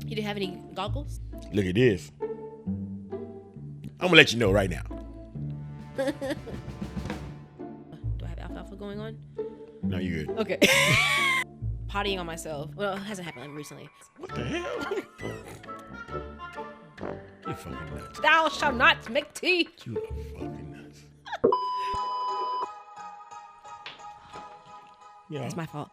You didn't have any goggles? Look at this. I'm gonna let you know right now. Do I have alfalfa going on? No, you good. Okay. Pottying on myself. Well, it hasn't happened recently. What the hell? You fucking nuts. Thou shalt not make tea. You are fucking nuts. Yeah. That's my fault.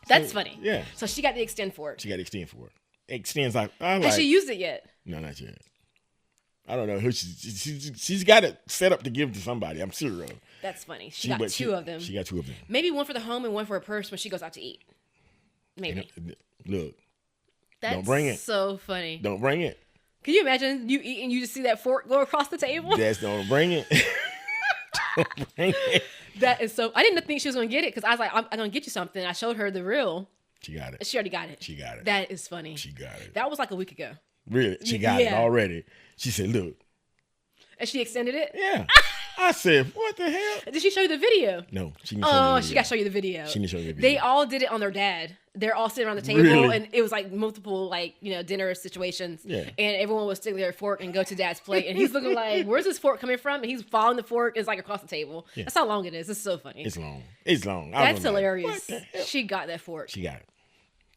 That's funny. Yeah. So she got the extend fork. She got to extend for it. Extends like. Has she used it yet? No, not yet. I don't know who she's got it set up to give to somebody. I'm sure of. That's funny. She got two of them. She got two of them. Maybe one for the home and one for her purse when she goes out to eat. Maybe. Look. That's don't bring it. So funny. Don't bring it. Can you imagine you eat and you just see that fork go across the table? Don't bring it. Don't bring it. That is so. I didn't think she was gonna get it because I was like, I'm gonna get you something. I showed her the reel. She got it. She already got it. She got it. That is funny. She got it. That was like a week ago. Really? She got it already. She said, look. And she extended it? Yeah. I said, what the hell? Did she show you the video? No, she didn't show me the video. She got to show you the video. She didn't show you the video. They all did it on their dad. They're all sitting around the table, Really? and it was like multiple, dinner situations. Yeah. And everyone would stick their fork and go to dad's plate. And he's looking like, where's this fork coming from? And he's following the fork. It's like across the table. Yeah. That's how long it is. It's so funny. It's long. It's long. That's hilarious. She got that fork. She got it.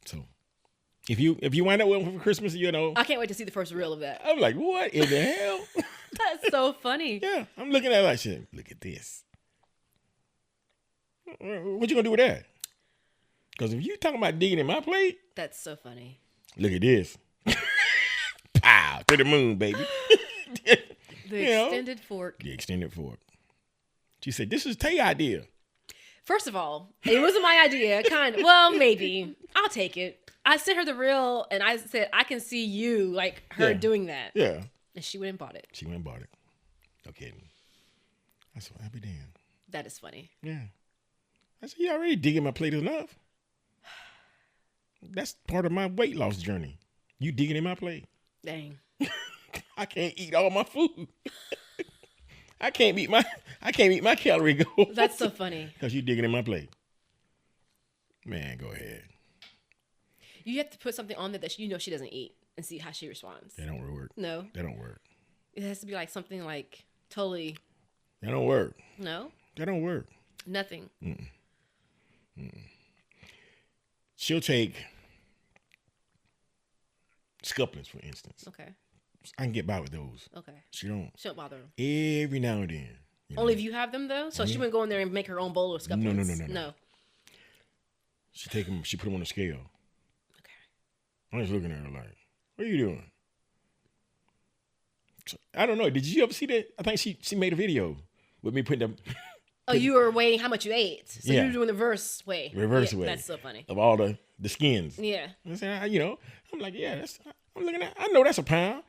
So, if you wind up with one for Christmas, I can't wait to see the first reel of that. I'm like, what in the hell? That's so funny. Yeah, I'm looking at it like, shit, look at this. What you gonna do with that? Because if you talking about digging in my plate. That's so funny. Look at this. Pow, to the moon, baby. The extended fork. The extended fork. She said, this is Tay idea. First of all, it wasn't my idea. Well, maybe. I'll take it. I sent her the reel and I said, I can see you, like her doing that. Yeah. And she went and bought it. She went and bought it. No kidding. That's what I'll be damned. That is funny. Yeah. I said, you already digging my plate enough. That's part of my weight loss journey. You digging in my plate. Dang. I can't eat all my food. I can't meet my calorie goals. That's so funny. Because you digging in my plate. Man, go ahead. You have to put something on there that she doesn't eat and see how she responds. That don't work. No. That don't work. It has to be like something like totally. That don't work. No. That don't work. Nothing. Mm-mm. Mm-mm. She'll take Scuplins, for instance. Okay. I can get by with those. Okay. She don't bother them. Every now and then. Only if you have them though? So she wouldn't go in there and make her own bowl of Scuplins? No. She take them, she put them on the scale. Okay. I'm just looking at her like, what are you doing? So, I don't know. Did you ever see that? I think she made a video with me putting them. Oh, you were weighing how much you ate. So you were doing the reverse way. Reverse way. That's so funny. Of all the skins. Yeah. I'm like, yeah, I'm looking at, I know that's a pound.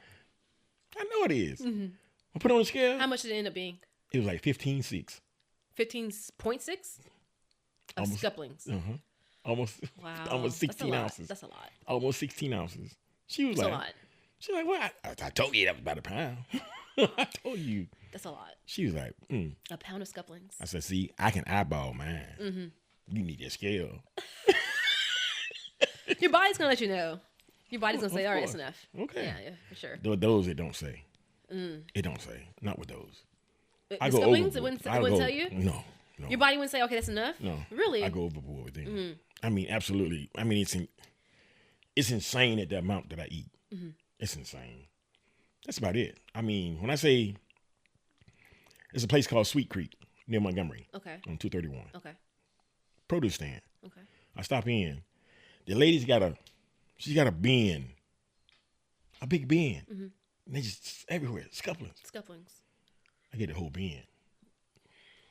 I know it is. Mm-hmm. I put it on the scale. How much did it end up being? It was like 15.6. 15.6? Of Scuplins. Uh-huh. Almost 16 ounces. That's a lot. Almost 16 ounces. She was That's like, a lot. She's like, well, I told you that was about a pound. I told you. That's a lot. She was like, A pound of Scuplins. I said, see, I can eyeball mine. Mm-hmm. You need that scale. Your body's going to let you know. Your body's going to say, all right, it's enough. Okay. Yeah, for sure. Those it don't say. It don't say. Not with those. I go Scuplins, it wouldn't tell you? No. Your body wouldn't say, okay, that's enough? No. Really? I go overboard with them. Mm-hmm. I mean, absolutely. I mean, it's insane at the amount that I eat. Mm-hmm. It's insane. That's about it. I mean, when I say, there's a place called Sweet Creek near Montgomery. Okay. On 231. Okay. Produce stand. Okay. I stop in. The lady's she's got a bin. A big bin. Mm-hmm. And they just everywhere. Scuplins. I get the whole bin.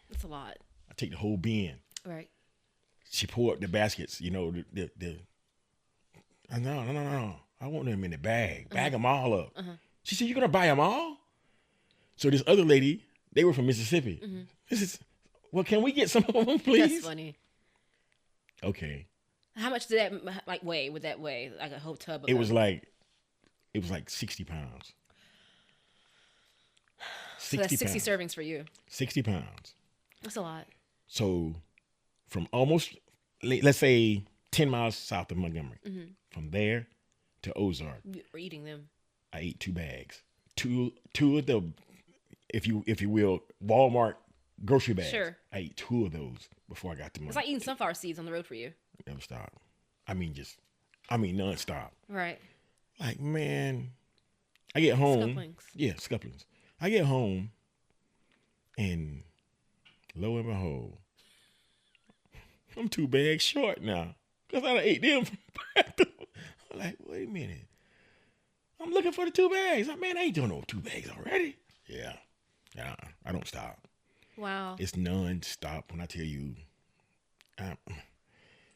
That's a lot. I take the whole bin. Right. She poured the baskets, no. I want them in the bag. Bag them all up. Uh-huh. She said, "You gonna buy them all?" So this other lady, they were from Mississippi. Mm-hmm. Well, can we get some of them, please? That's funny. Okay. How much did that weigh? Would that weigh like a whole tub of it was like 60 pounds. So that's 60 servings for you. 60 pounds. That's a lot. So from almost, let's say 10 miles south of Montgomery, from there to Ozark. Or eating them. I ate 2 bags. Two of the, if you will, Walmart grocery bags. Sure. I ate 2 of those before I got to money. It's like eating sunflower seeds on the road for you. Never stop. I mean nonstop. Right. Like, man, I get home. Scuplins. Yeah, Scuplins. I get home, and lo and behold, I'm 2 bags short now. Because I done ate them. I'm like, wait a minute. I'm looking for the 2 bags. Like, man, I ain't doing no 2 bags already. Yeah. I don't stop. Wow. It's non-stop when I tell you.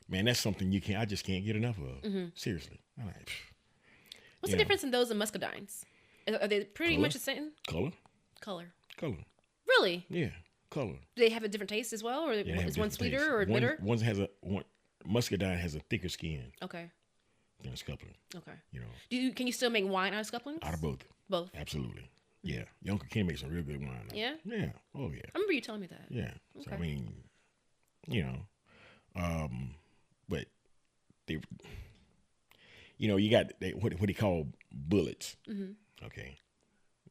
Man, that's something I just can't get enough of. Mm-hmm. Seriously. I'm like, what's the difference in those and muscadines? Are they pretty much the same? Color. Really? Yeah, color. Do they have a different taste as well? Or is one sweeter taste. or bitter? Muscadine has a thicker skin. Okay. Than a Scuplin. Okay. You know. Can you still make wine out of Scuplins? Out of both. Both. Absolutely. Yeah. Your Uncle Ken makes some real good wine. Yeah? Yeah. Oh, yeah. I remember you telling me that. Yeah. Okay. So, I mean, you know, but they, you know, you got what they call bullets. Mm-hmm. Okay.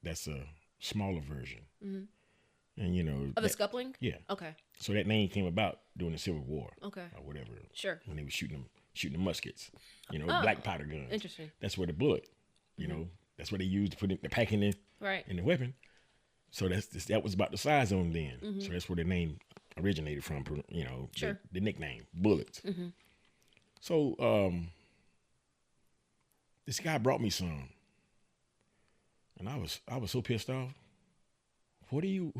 That's a smaller version. Mm-hmm. And, you know. Of the Scuplin? Yeah. Okay. So that name came about during the Civil War. Okay. Or whatever. Sure. When they were shooting the muskets. You know, black powder guns. Interesting. That's where the bullet, you know, that's what they used to put the packing in, in the weapon. So that was about the size on them then. Mm-hmm. So that's where the name originated from, you know, the nickname, bullets. Mm-hmm. So this guy brought me some. And I was so pissed off. Why you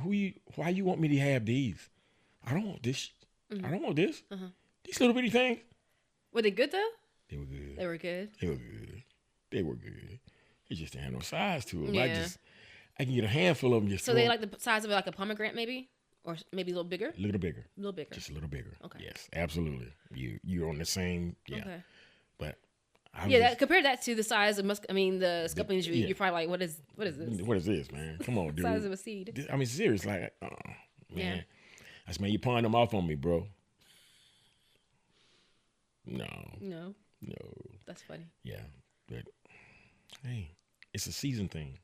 want me to have these? I don't want this. Mm-hmm. I don't want this. Uh-huh. These little bitty things. Were they good though? They were good. They were good. They were good. It just didn't have no size to them. Yeah. I can get a handful of them. So they like the size of like a pomegranate maybe? Or maybe a little bigger? A little bigger. A little bigger. Just a little bigger. Okay. Yes, absolutely. You're on the same, Okay. But compare that to the size of the Scuplins you're probably like, what is this? What is this, man? Come on, dude. Size of a seed. I mean, serious, like, man. Yeah. I said, man, you pawing them off on me, bro. No. That's funny. Yeah, but hey, it's a season thing.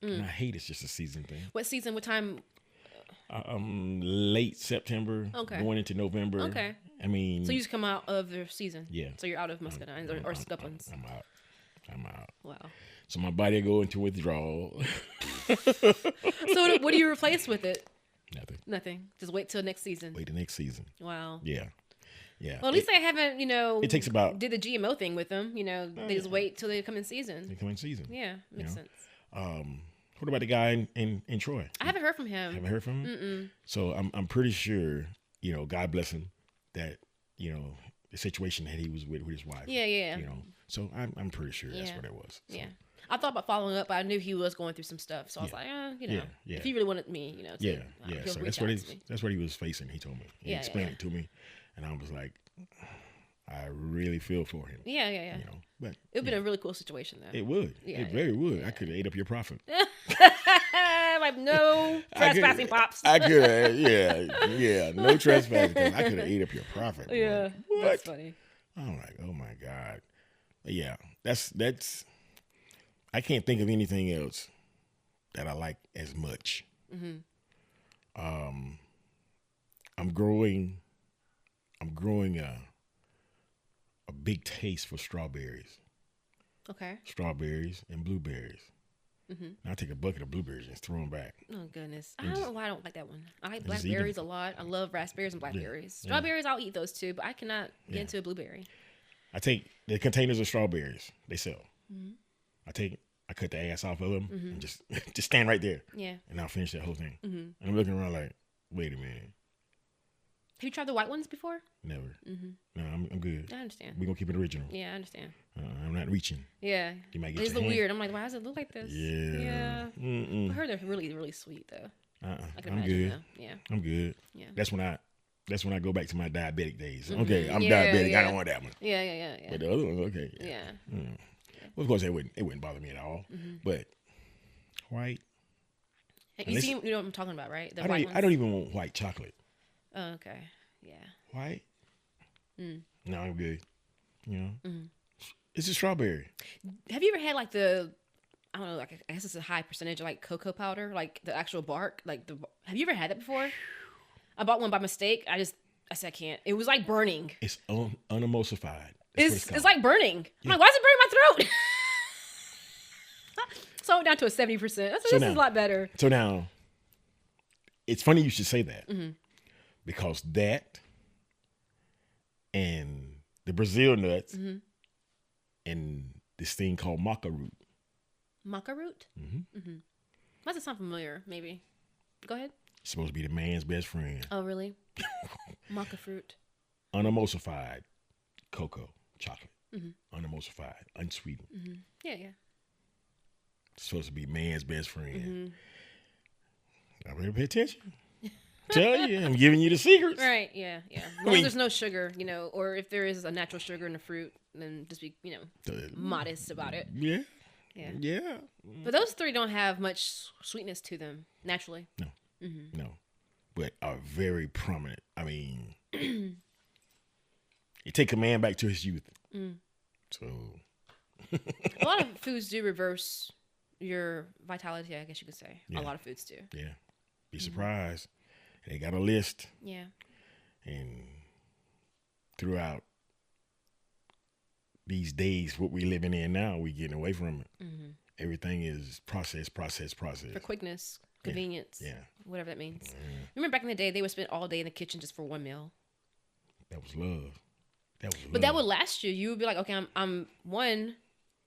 And I hate it's just a season thing. What season? What time? Late September. Okay. Going into November. Okay. I mean. So you just come out of the season. Yeah. So you're out of muscadines or Scuplins. I'm out. Wow. So my body go into withdrawal. So what do you replace with it? Nothing. Just wait till next season. Wait till next season. Wow. Yeah. Well, at least they haven't, it takes about. Did the GMO thing with them. They just wait till they come in season. They come in season. Yeah, makes sense. What about the guy in Troy? I haven't heard from him. Haven't heard from him? Mm-mm. So I'm pretty sure, God bless him, that, the situation that he was with his wife. Yeah. So I'm pretty sure that's what it was. So. Yeah. I thought about following up, but I knew he was going through some stuff. So I was like, if he really wanted me, So that's what he was facing. He told me. He explained it to me. And I was like, I really feel for him. Yeah. But it would have been a really cool situation, though. It would. It very would. Yeah. I could have ate up your profit. Like, no trespassing, Pops. I could have, no trespassing. I could have ate up your profit. Boy. Yeah, what? That's funny. I'm like, oh my God. But yeah, that's. I can't think of anything else that I like as much. Mm-hmm. I'm growing a big taste for strawberries. Okay. Strawberries and blueberries. Mm-hmm. I take a bucket of blueberries and throw them back. Oh goodness! I don't know why I don't like that one. I like blackberries a lot. I love raspberries and blackberries. Yeah. Strawberries, I'll eat those too, but I cannot get into a blueberry. I take the containers of strawberries they sell. Mm-hmm. I cut the ass off of them and just stand right there. Yeah. And I'll finish that whole thing. Mm-hmm. And I'm looking around like, wait a minute. Have you tried the white ones before? Never. Mm-hmm. No, I'm good. I understand. We're going to keep it original. Yeah, I understand. I'm not reaching. Yeah. You might get it's weird. I'm like, why does it look like this? Yeah. I heard they're really, really sweet, though. I'm good. Though. Yeah. I'm good. Yeah. That's when I go back to my diabetic days. Mm-hmm. Okay, I'm diabetic. Yeah. I don't want that one. Yeah. But the other ones, okay. Yeah. Well, of course, it wouldn't bother me at all. Mm-hmm. But white. You know what I'm talking about, right? I don't even want white chocolate. Oh, okay. Yeah. White? No, I'm good. It's a strawberry. Have you ever had like I don't know, like I guess it's a high percentage of like cocoa powder, like the actual bark, have you ever had that before? I bought one by mistake. I said I can't. It was like burning. It's unemulsified. It's like burning. I'm like, why is it burning my throat? So down to a 70%. This is a lot better. So now, it's funny you should say that. Mm-hmm. Because that and the Brazil nuts and this thing called maca root. Maca root? Mm-hmm. Mm-hmm. Why does it sound familiar, maybe? Go ahead. It's supposed to be the man's best friend. Oh, really? Maca fruit. Unemulsified cocoa chocolate. Mm-hmm. Unemulsified, unsweetened. Mm-hmm. Yeah. It's supposed to be man's best friend. Mm-hmm. I better pay attention. Tell you, I'm giving you the secrets. Right, yeah. As long as there's no sugar, or if there is a natural sugar in the fruit, then just be, modest about it. Yeah. But those three don't have much sweetness to them, naturally. No. Mm-hmm. No. But are very prominent. I mean, you take a man back to his youth. Mm. So. A lot of foods do reverse your vitality, I guess you could say. Yeah. A lot of foods do. Yeah. Be surprised. They got a list. Yeah. And throughout these days, what we living in now, we getting away from it. Mm-hmm. Everything is process. For quickness, convenience. Yeah. Whatever that means. Mm-hmm. Remember back in the day, they would spend all day in the kitchen just for one meal. That was love. But that would last you. You would be like, okay, I'm one,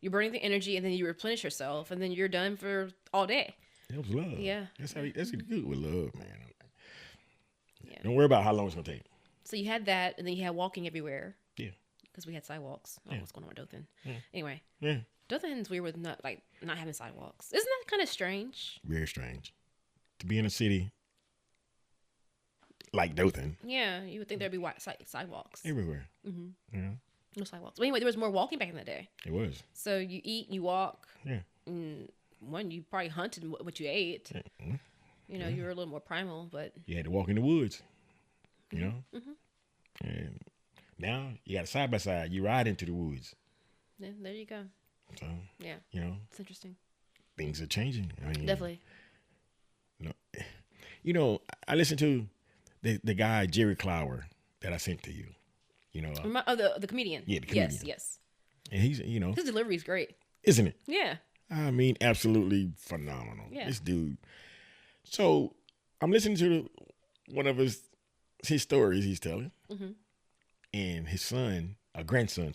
you're burning the energy, and then you replenish yourself, and then you're done for all day. That was love. Yeah. That's good with love, man. Yeah. Don't worry about how long it's gonna take. So you had that, and then you had walking everywhere. Yeah. Because we had sidewalks. Oh, what's going on with Dothan? Yeah. Anyway. Yeah. Dothan's weird with not having sidewalks. Isn't that kind of strange? Very strange. To be in a city like Dothan. Yeah, you would think there'd be sidewalks everywhere. Mm-hmm. Yeah. No sidewalks. But anyway, there was more walking back in the day. It was. So you eat, you walk. Yeah. And you probably hunted what you ate. Mm-hmm. You were a little more primal, but you had to walk in the woods. Mm-hmm. And now you got a side by side. You ride into the woods. Yeah, there you go. So yeah, it's interesting. Things are changing. I mean, definitely. I listened to the guy Jerry Clower that I sent to you. The comedian. Yeah, the comedian. Yes. And he's his delivery is great, isn't it? Yeah. I mean, absolutely phenomenal. Yeah. This dude. So I'm listening to one of his stories he's telling, and his grandson,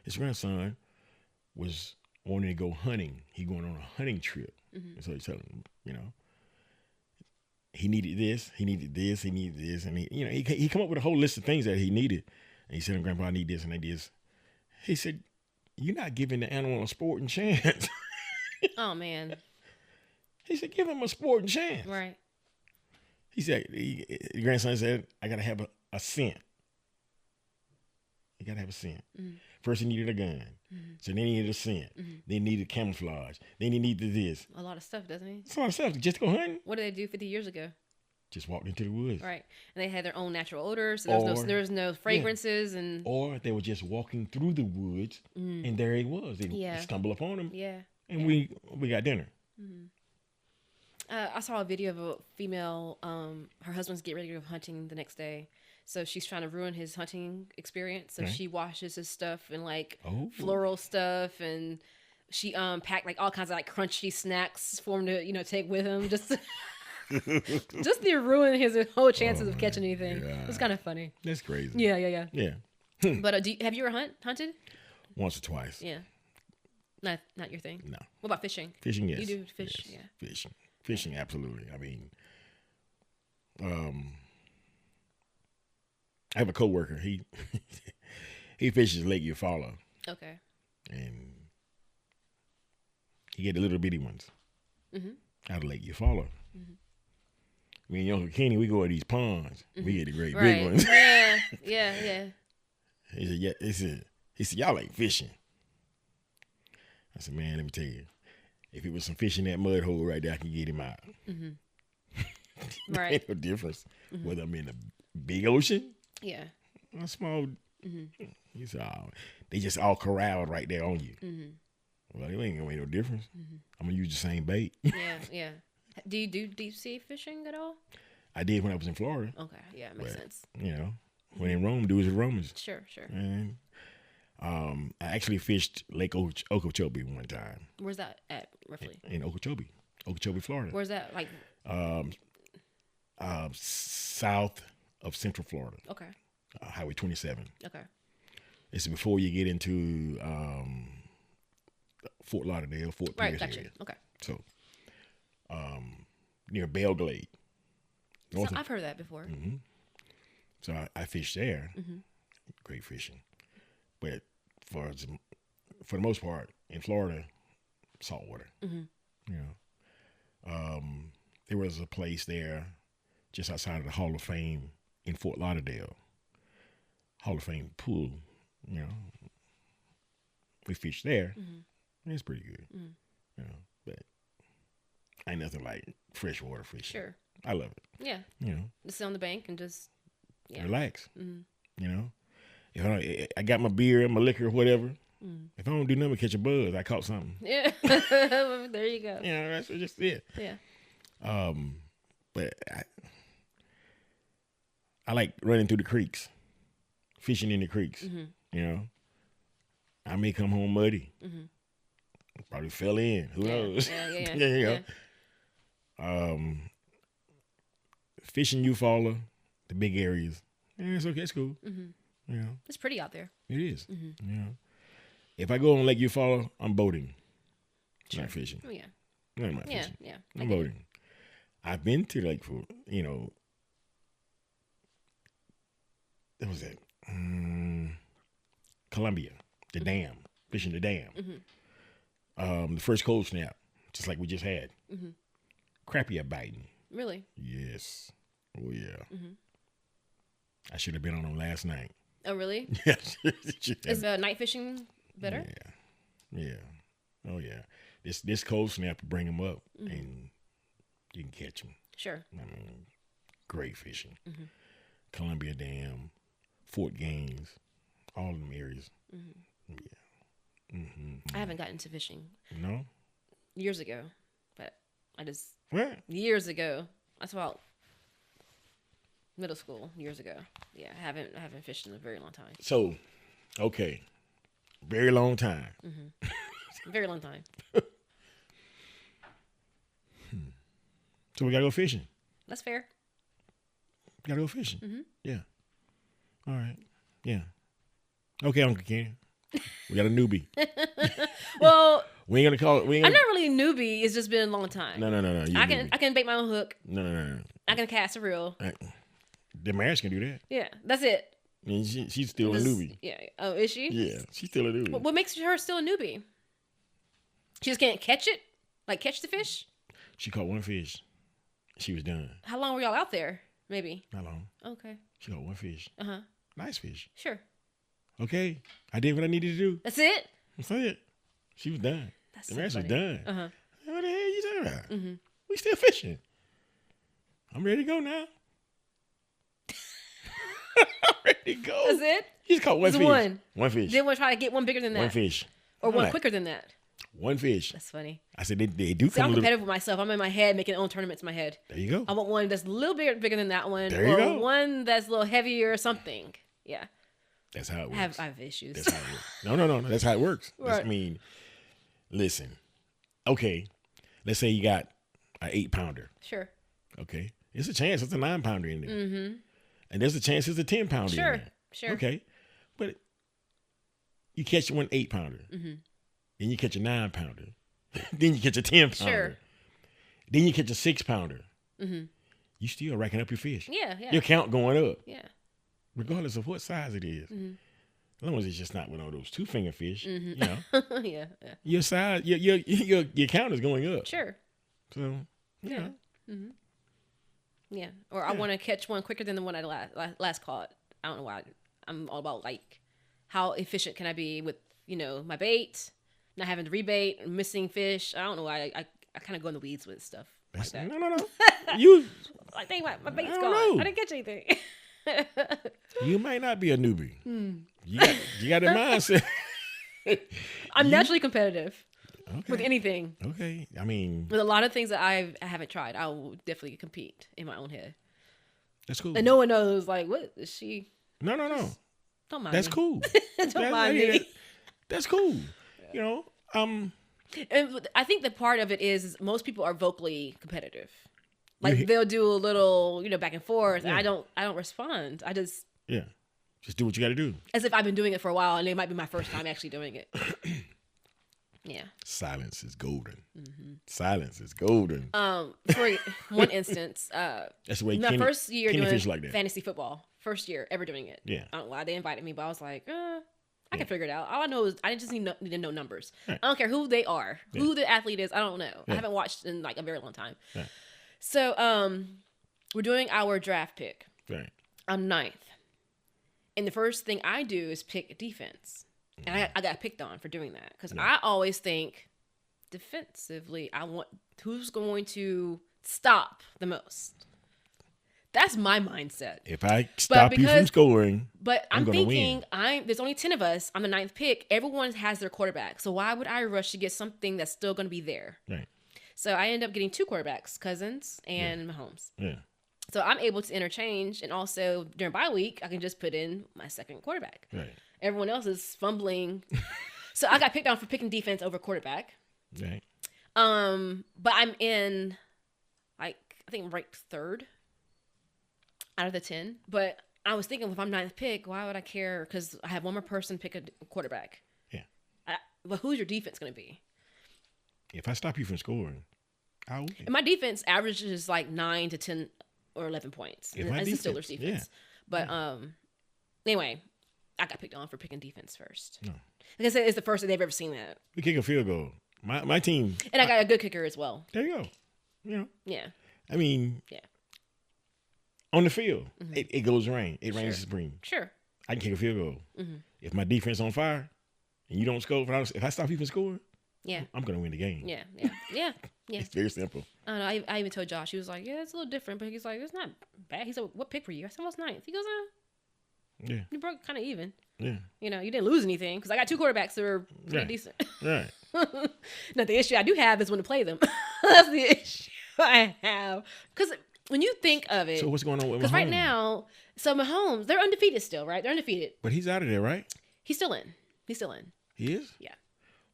his grandson was wanting to go hunting. He going on a hunting trip, and so he's telling him, he needed this, he needed this, he needed this, and he come up with a whole list of things that he needed, and he said, "Grandpa, I need this and I need this." He said, "You're not giving the animal a sporting chance." Oh man. He said, "Give him a sporting chance." Right. He said, the grandson said, "I got to have a scent. You got to have a scent." Mm-hmm. First he needed a gun. Mm-hmm. So then he needed a scent. Mm-hmm. Then he needed camouflage. Then he needed this. A lot of stuff, doesn't he? It's a lot of stuff. Just go hunting. What did they do 50 years ago? Just walked into the woods. Right. And they had their own natural odors. So there was no fragrances. And or they were just walking through the woods, and there he was. They stumbled upon him. Yeah. And we got dinner. Mm-hmm. I saw a video of a female, her husband's getting ready to go hunting the next day. So she's trying to ruin his hunting experience. So she washes his stuff and floral stuff. And she packed all kinds of crunchy snacks for him to take with him. Just to ruin his whole chances of catching anything. God. It's kind of funny. That's crazy. Yeah. Yeah. But have you ever hunted? Once or twice. Yeah. Not your thing? No. What about fishing? Fishing, yes. You do fish? Yes. Yeah. Fishing, absolutely. I mean, I have a coworker. He fishes Lake Eufaula. Okay. And he get the little bitty ones out of Lake Eufaula. Mm-hmm. Me and Uncle Kenny, we go to these ponds. We get the great big ones. Yeah. He said, "Yeah." He said, "Y'all like fishing." I said, "Man, let me tell you, if it was some fish in that mud hole right there, I can get him out." Mm-hmm. Right. Ain't no difference whether I'm in a big ocean, or a small. Mm-hmm. He said, "Oh, they just all corralled right there on you." Mm-hmm. Well, it ain't gonna make no difference. I'm gonna use the same bait. Yeah. Do you do deep sea fishing at all? I did when I was in Florida. Okay, yeah, makes sense. You know, when in Rome, do as the Romans. Sure. And I actually fished Lake Okeechobee one time. Where's that at, roughly? In Okeechobee, Florida. Where's that, like? South of Central Florida. Okay. Highway 27. Okay. It's before you get into Fort Lauderdale, Fort Pierce gotcha. area. Okay. So, near Belglade. So I've heard that before. Mm-hmm. So I fished there. Great fishing. But for the most part, in Florida, saltwater. You know. There was a place there just outside of the Hall of Fame in Fort Lauderdale. Hall of Fame pool, you know. We fished there. It's pretty good. You know, but ain't nothing like freshwater fishing. Sure. I love it. Yeah. You know. Just sit on the bank and just relax. You know. If I got my beer and my liquor or whatever. If I don't do nothing but catch a buzz, I caught something. Yeah. There you go. You know, that's just it. Yeah. But I like running through the creeks, fishing in the creeks. You know, I may come home muddy. Probably fell in. Who knows? Yeah. You know. Fishing Eufaula, the big areas. Yeah, it's okay. It's cool. You know, it's pretty out there. It is. You know, if I go on Lake Eufaula, I'm boating. Sure. Not fishing. Oh, yeah. No, I'm not fishing. Yeah. I'm boating. I've been to Lake for, you know, what was that? Columbia, the dam, fishing the dam. The first cold snap, just like we just had. Crappie biting. Really? Yes. Oh, yeah. I should have been on them last night. Oh, really? Yes. Is night fishing better? Yeah. Oh, yeah. This cold snap will bring them up, and you can catch them. Sure. I mean, great fishing. Columbia Dam, Fort Gaines, all of them areas. Yeah. I haven't gotten into fishing. No? Years ago. But I just... What? Years ago. That's about middle school, years ago. Yeah, I haven't fished in a very long time. So, okay. Very long time. Very long time. So we gotta go fishing. That's fair. Gotta go fishing. Yeah. All right. Yeah. Okay, Uncle Ken. We got a newbie. Well, we ain't gonna call it. I'm not really a newbie. It's just been a long time. No. I can bait my own hook. No. I can cast a reel. The marriage can do that. Yeah, that's it. I mean, she's still a newbie. Yeah. Oh, is she? Yeah, she's still a newbie. What makes her still a newbie? She just can't catch it? Like catch the fish? She caught one fish. She was done. How long were y'all out there? Maybe. Not long. Okay. She caught one fish. Nice fish. Sure. Okay. I did what I needed to do. That's it? That's it. She was done. The marriage was done. What the hell are you talking about? We still fishing. I'm ready to go now. I'm ready to go. That's it? He's caught one fish. One fish. Didn't want to try to get one bigger than that. One fish. Or one quicker than that. One fish. That's funny. I said they do come I'm a little... competitive with myself. I'm in my head making own tournaments in my head. There you go. I want one that's a little bigger than that one. There you go. One that's a little heavier or something. Yeah. That's how it works. I have issues. That's how it works. No. That's how it works. Right. I mean, listen. Okay. Let's say you got an 8-pounder. Sure. Okay. It's a chance it's a 9-pounder in there. And there's a chance it's a 10-pounder in there. Sure. Okay. But you catch one 8-pounder. Then you catch a 9-pounder. Then you catch a 10-pounder. Sure. Then you catch a 6-pounder. You still racking up your fish. Yeah. Your count going up. Yeah. Regardless of what size it is. As long as it's just not one of those 2-finger fish. You know. Yeah. Your size, your count is going up. Sure. So, Yeah. Yeah. Or I want to catch one quicker than the one I last caught. I don't know why. I'm all about like how efficient can I be with, my bait, not having to rebait, missing fish. I don't know why. I kind of go in the weeds with stuff like that. No. You like, dang, my bait's I gone. don't know. I didn't catch anything. You might not be a newbie. You got the mindset. I'm naturally competitive. Okay. With anything. Okay. I mean, with a lot of things that I haven't tried, I will definitely compete in my own head. That's cool. And no one knows, like, what is she? No. Don't mind That's me. cool. Don't mind me. That's cool. You know, And I think the part of it is most people are vocally competitive. Like they'll do a little, back and forth. Yeah. And I don't respond. I just do what you got to do. As if I've been doing it for a while, and it might be my first time actually doing it. Yeah. Silence is golden. Mm-hmm. Silence is golden. For one instance, that's the way my first year doing like that. Fantasy football. First year ever doing it. Yeah. I don't know why they invited me, but I was like, I can figure it out. All I know is I just need to know numbers. Right. I don't care who they are, who the athlete is. I don't know. Yeah. I haven't watched in like a very long time. Right. So we're doing our draft pick on 9th. And the first thing I do is pick defense. And I got picked on for doing that. Because I always think defensively, I want who's going to stop the most. That's my mindset. If I stop you from scoring, but I'm thinking there's only 10 of us. I'm the 9th pick. Everyone has their quarterback. So why would I rush to get something that's still going to be there? Right. So I end up getting 2 quarterbacks, Cousins and Mahomes. Yeah. So I'm able to interchange, and also during bye week, I can just put in my second quarterback. Right. Everyone else is fumbling. So I got picked on for picking defense over quarterback. Right. But I'm in, I think ranked 3rd out of the 10. But I was thinking, if I'm 9th pick, why would I care? Because I have one more person pick a quarterback. Yeah. But who's your defense going to be? If I stop you from scoring, I will. And my defense averages like 9 to 10 or 11 points. It's the Steelers defense. Yeah. But anyway, I got picked on for picking defense first. No. Like I said, it's the first that they've ever seen that. We kick a field goal. My team. And I got a good kicker as well. There you go. Yeah. I mean. Yeah. On the field, it goes rain. It rains spring. Sure. I can kick a field goal. Mm-hmm. If my defense on fire and you don't score, if I stop you from scoring, I'm going to win the game. Yeah. It's very simple. I don't know. I even told Josh, he was like, it's a little different, but he's like, it's not bad. He said, what pick were you? I said, what's 9th? He goes, you broke kind of even. Yeah. You didn't lose anything because I got 2 quarterbacks that are pretty decent. Right. Now, the issue I do have is when to play them. That's the issue I have. Because when you think of it. So what's going on with Mahomes? Because right now, Mahomes, they're undefeated still, right? They're undefeated. But he's out of there, right? He's still in. He is? Yeah.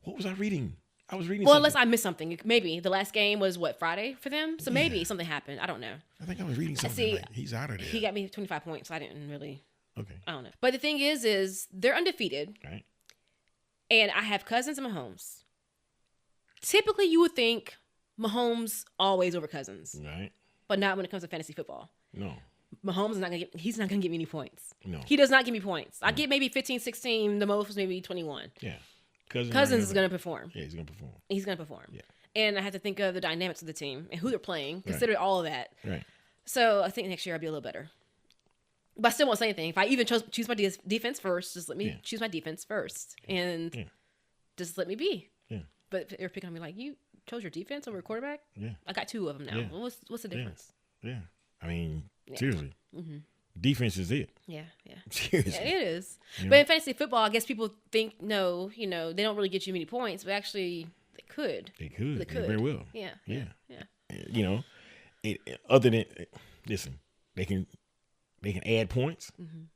What was I reading? I was reading something. Unless I missed something. Maybe. The last game was, Friday for them? So maybe something happened. I don't know. I think I was reading something. Like, he's out of there. He got me 25 points. So I didn't really. Okay. I don't know. But the thing is they're undefeated. Right. And I have Cousins and Mahomes. Typically, you would think Mahomes always over Cousins. Right. But not when it comes to fantasy football. No. Mahomes is not going to give me any points. No. He does not give me points. I get maybe 15, 16, the most maybe 21. Yeah. Cousins is going to perform. Yeah, he's going to perform. Yeah. And I have to think of the dynamics of the team and who they're playing, consider all of that. Right. So I think next year I'll be a little better. But I still won't say anything. If I even choose my defense first, just let me choose my defense first. And just let me be. Yeah. But if you're picking on me like, you chose your defense over a quarterback? Yeah. I got 2 of them now. Yeah. What's the difference? Yeah. I mean, seriously. Mm-hmm. Defense is it. Yeah. Seriously. Yeah, it is. But in fantasy football, I guess people think, no, they don't really get you many points, but actually they could. They could. They very well. Yeah. Other than, listen, they can add points and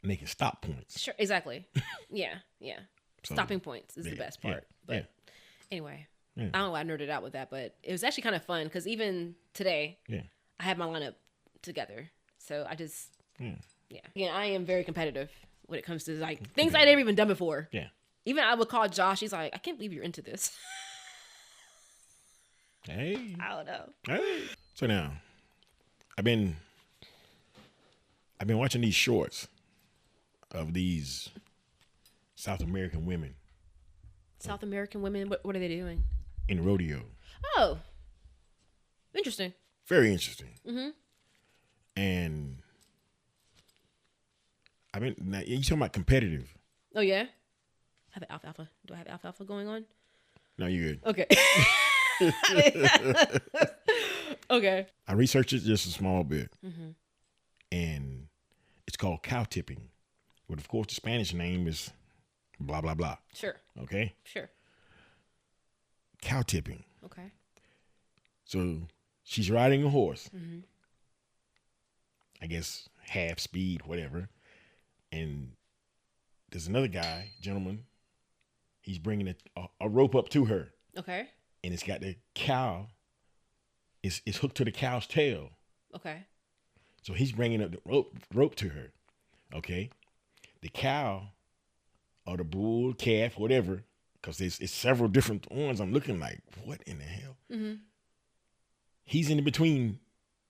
they can stop points. Sure, exactly. Yeah. So, stopping points is the best part. But anyway, I don't know why I nerded out with that, but it was actually kind of fun because even today, I had my lineup together. So I just, Again, I am very competitive when it comes to like things I'd never even done before. Yeah. Even I would call Josh. He's like, I can't believe you're into this. Hey. I don't know. Hey. So now, I've been watching these shorts of these South American women. South American women? What are they doing? In rodeo. Oh. Interesting. Very interesting. Mm-hmm. And now you talking about competitive. Oh, yeah? Have an alfalfa. Do I have alfalfa going on? No, you're good. Okay. Okay. I researched it just a small bit. Mm-hmm. And it's called cow tipping. But of course, the Spanish name is blah, blah, blah. Sure. Okay? Sure. cow tipping. Okay. So she's riding a horse. Mm-hmm. I guess half speed, whatever. And there's another guy, gentleman. He's bringing a rope up to her. Okay. And it's got the cow. It's hooked to the cow's tail. Okay. So he's bringing up the rope to her. Okay. The cow or the bull, calf, whatever, because it's several different ones. I'm looking like, what in the hell? Mm-hmm. He's in between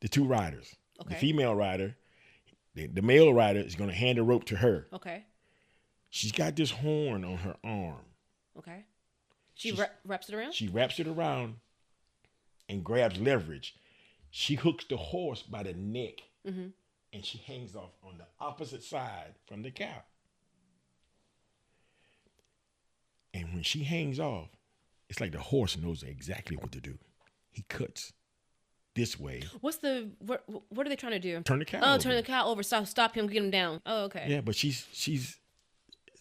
the two riders. Okay. The female rider, the male rider is going to hand the rope to her. Okay. She's got this horn on her arm. Okay. She wraps it around? She wraps it around and grabs leverage. She hooks the horse by the neck, mm-hmm. and she hangs off on the opposite side from the cow. And when she hangs off, it's like the horse knows exactly what to do. He cuts this way. What are they trying to do? Turn the cow over. Turn the cow over. Stop him, get him down. Oh, okay. Yeah, but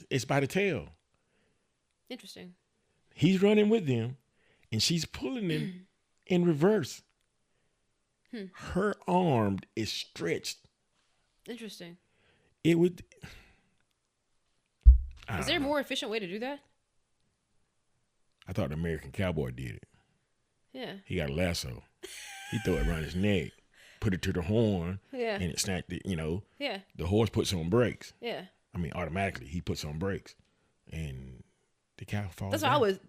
it's by the tail. Interesting. He's running with them, and she's pulling him in reverse. Her arm is stretched. Interesting. It would. Is there a more efficient way to do that? I thought the American cowboy did it. Yeah. He got a lasso. He threw it around his neck, put it to the horn, yeah, and it snapped it, Yeah. The horse puts on brakes. Yeah. I mean, automatically, he puts on brakes, and the cow falls That's down. what I was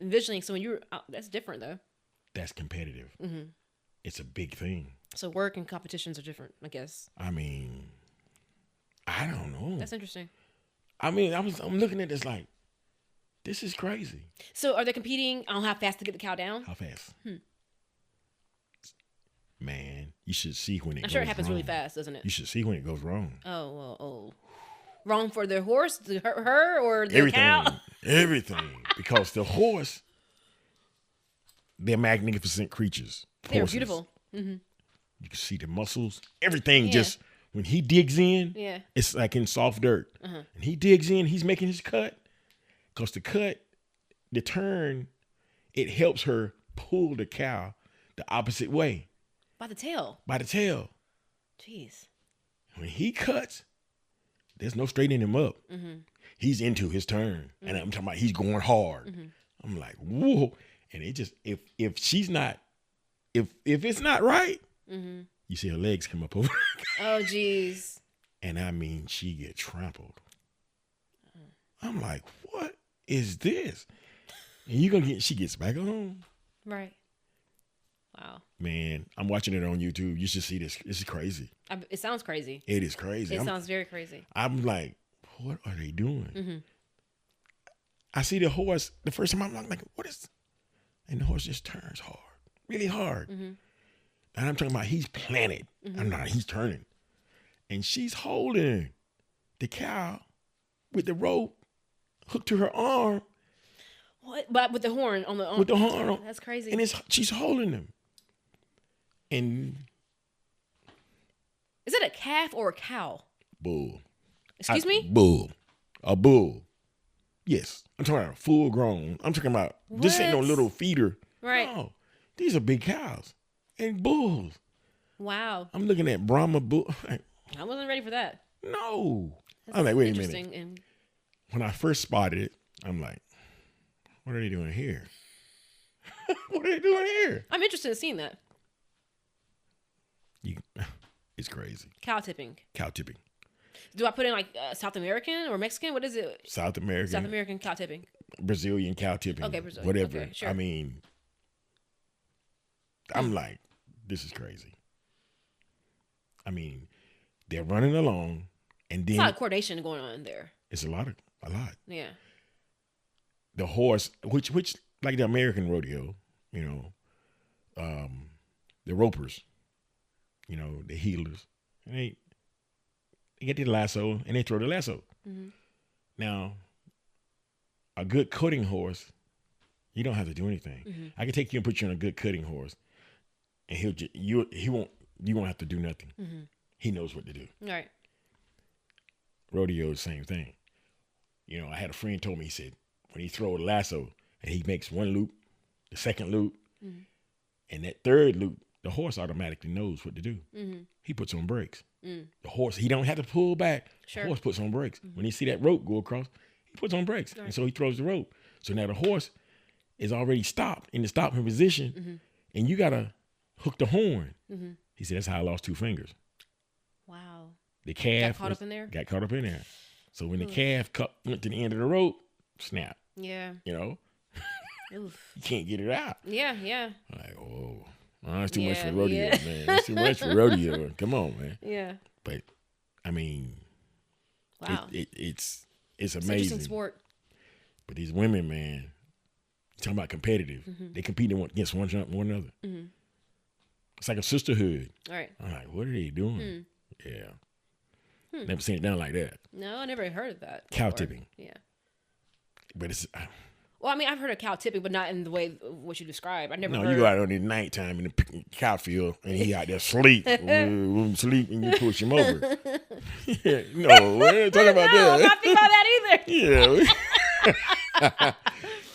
envisioning. So when you were out, that's different, though. That's competitive. Mm-hmm. It's a big thing. So work and competitions are different, I guess. I mean, I don't know. That's interesting. I mean, I'm looking at this like, this is crazy. So are they competing on how fast to get the cow down? How fast? Man, you should see when it goes wrong. I'm sure it happens really fast, doesn't it? You should see when it goes wrong. Oh. Wrong for the horse, her, or the Everything. cow? Everything. Because the horse, they're magnificent creatures. They're Horses. beautiful. Mm-hmm. You can see the muscles. Everything just, when he digs in, it's like in soft dirt. Uh-huh. And he digs in, he's making his cut. Because the turn, it helps her pull the cow the opposite way. By the tail. Jeez. When he cuts, there's no straightening him up. Mm-hmm. He's into his turn. Mm-hmm. And I'm talking about he's going hard. Mm-hmm. I'm like, whoa. And it just, if it's not right, mm-hmm. you see her legs come up over. Oh, jeez. And I mean, she get trampled. I'm like, what is this? And she gets back on. Right. Wow. Man, I'm watching it on YouTube. You should see this. This is crazy. It sounds crazy. It is crazy. It sounds very crazy. I'm like, what are they doing? Mm-hmm. I see the horse. The first time I'm like, what is? And the horse just turns hard, really hard. Mm-hmm. And I'm talking about he's planted. Mm-hmm. He's turning. And she's holding the cow with the rope hooked to her arm. What? But with the horn on the arm. With the horn on. That's crazy. And she's holding him. And is it a calf or a cow? Bull. Excuse me? Bull. A bull. Yes. I'm talking about full grown. I'm talking about this ain't no little feeder. Right. No. These are big cows and bulls. Wow. I'm looking at Brahma bull. I wasn't ready for that. No. I'm like, wait a minute. And when I first spotted it, I'm like, what are they doing here? What are they doing here? I'm interested in seeing that. It's crazy. Cow tipping. Do I put in like South American or Mexican? What is it? South American cow tipping. Brazilian cow tipping. Okay, Brazilian. Whatever. Okay, sure. I mean, I'm like, this is crazy. I mean, they're running along, and then it's a lot of coordination going on there. It's a lot. Yeah. The horse, which like the American rodeo, the ropers, the healers, and they get the lasso and they throw the lasso. Mm-hmm. Now, a good cutting horse, you don't have to do anything. Mm-hmm. I can take you and put you on a good cutting horse, and you won't have to do nothing. Mm-hmm. He knows what to do. All right. Rodeo, the same thing. I had a friend told me, he said, when he throw a lasso and he makes one loop, the second loop, and that third loop, the horse automatically knows what to do. He puts on brakes. The horse, he don't have to pull back. Sure. The horse puts on brakes. When he see that rope go across, he puts on brakes. Right. And so he throws the rope. So now the horse is already stopped in the stopping position, and you got to hook the horn. He said, that's how I lost 2 fingers. Wow. The calf got caught up in there. So when the calf went to the end of the rope, snap. Yeah. You know? Oof. You can't get it out. Yeah, yeah. Like, oh, that's too much for rodeo, man. That's too much for rodeo. Come on, man. Yeah. But, I mean, wow. It's amazing. It's interesting sport. But these women, man, talking about competitive. They compete against one another. It's like a sisterhood. All right. I'm like, what are they doing? Yeah. Never seen it done like that. No, I never heard of that. Cow tipping. Yeah. But it's... well, I mean, I've heard of cow tipping, but not in the way what you described. I never heard. No, you go out on the nighttime in the cow field, and he out there sleep, sleep, and you push him over. No, we ain't talking about that. I'm not thinking about that either. Yeah.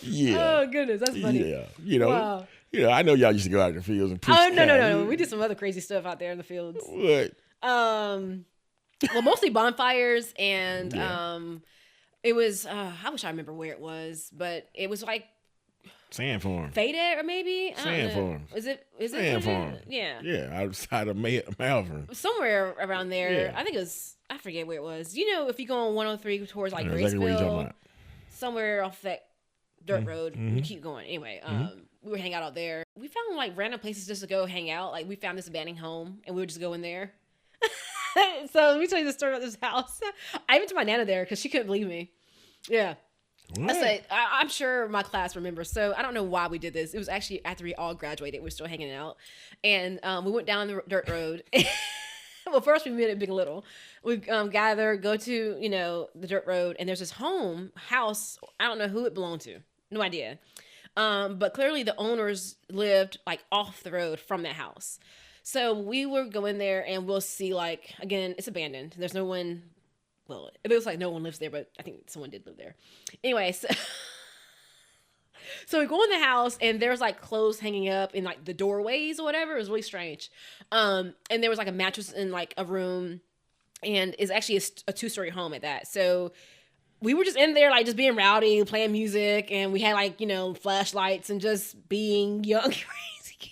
Yeah. Oh, goodness, that's funny. Yeah. You know, wow. I know y'all used to go out in the fields and push. Oh, no. We did some other crazy stuff out there in the fields. What? Well, mostly bonfires and it was I wish I remember where it was, but it was like Sand farm. Faded or maybe? Sand farm. Is it Sand farm? Yeah. Yeah, outside of Malvern. Somewhere around there. Yeah. I think it was, I forget where it was. You know, if you go on 103 towards like Graceville, exactly what you're talking about. Somewhere off that dirt road, you keep going. Anyway, we were hanging out there. We found like random places just to go hang out. Like we found this abandoned home and we would just go in there. So let me tell you the story about this house. I even took my Nana there because she couldn't believe me. Yeah. I'm sure my class remembers. So I don't know why we did this. It was actually after we all graduated. We were still hanging out. And we went down the dirt road. Well, first we met at Big Little. We gather, go to, the dirt road. And there's this house. I don't know who it belonged to. No idea. But clearly the owners lived like off the road from that house. So we were going there and we'll see like, again, it's abandoned. There's no one. Well, it looks like no one lives there, but I think someone did live there. Anyway, so we go in the house and there's like clothes hanging up in like the doorways or whatever. It was really strange. And there was like a mattress in like a room, and it's actually a 2-story home at that. So we were just in there like just being rowdy, playing music, and we had like, flashlights and just being young, crazy kids.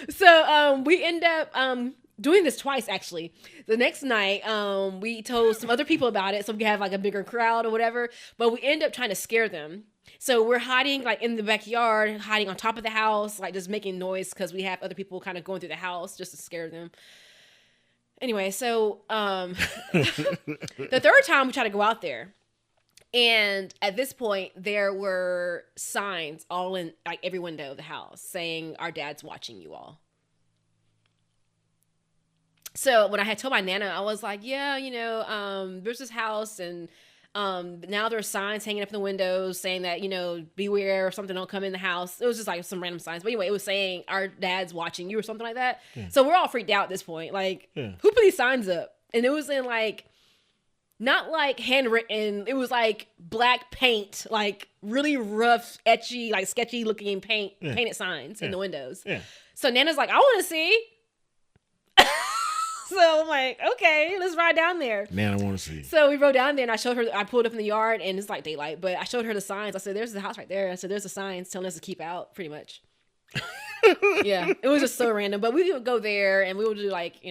So we end up doing this twice, actually. The next night, we told some other people about it so we could have like a bigger crowd or whatever, but we end up trying to scare them. So we're hiding like in the backyard, hiding on top of the house, like just making noise because we have other people kind of going through the house just to scare them. Anyway, so the third time we tried to go out there, and at this point, there were signs all in like every window of the house saying, "Our dad's watching you all." So when I had told my Nana, I was like, yeah, there's this house and now there's signs hanging up in the windows saying that, beware or something, don't come in the house. It was just like some random signs. But anyway, it was saying our dad's watching you or something like that. Yeah. So we're all freaked out at this point. Like, who put these signs up? And it was in like, not like handwritten. It was like black paint, like really rough, etchy, like sketchy looking painted signs in the windows. Yeah. So Nana's like, I want to see. So I'm like, okay, let's ride down there. Man, I want to see. So we rode down there and I showed her, I pulled up in the yard and it's like daylight, but I showed her the signs. I said, there's the house right there. I said, there's the signs telling us to keep out, pretty much. Yeah, it was just so random. But we would go there and we would do like,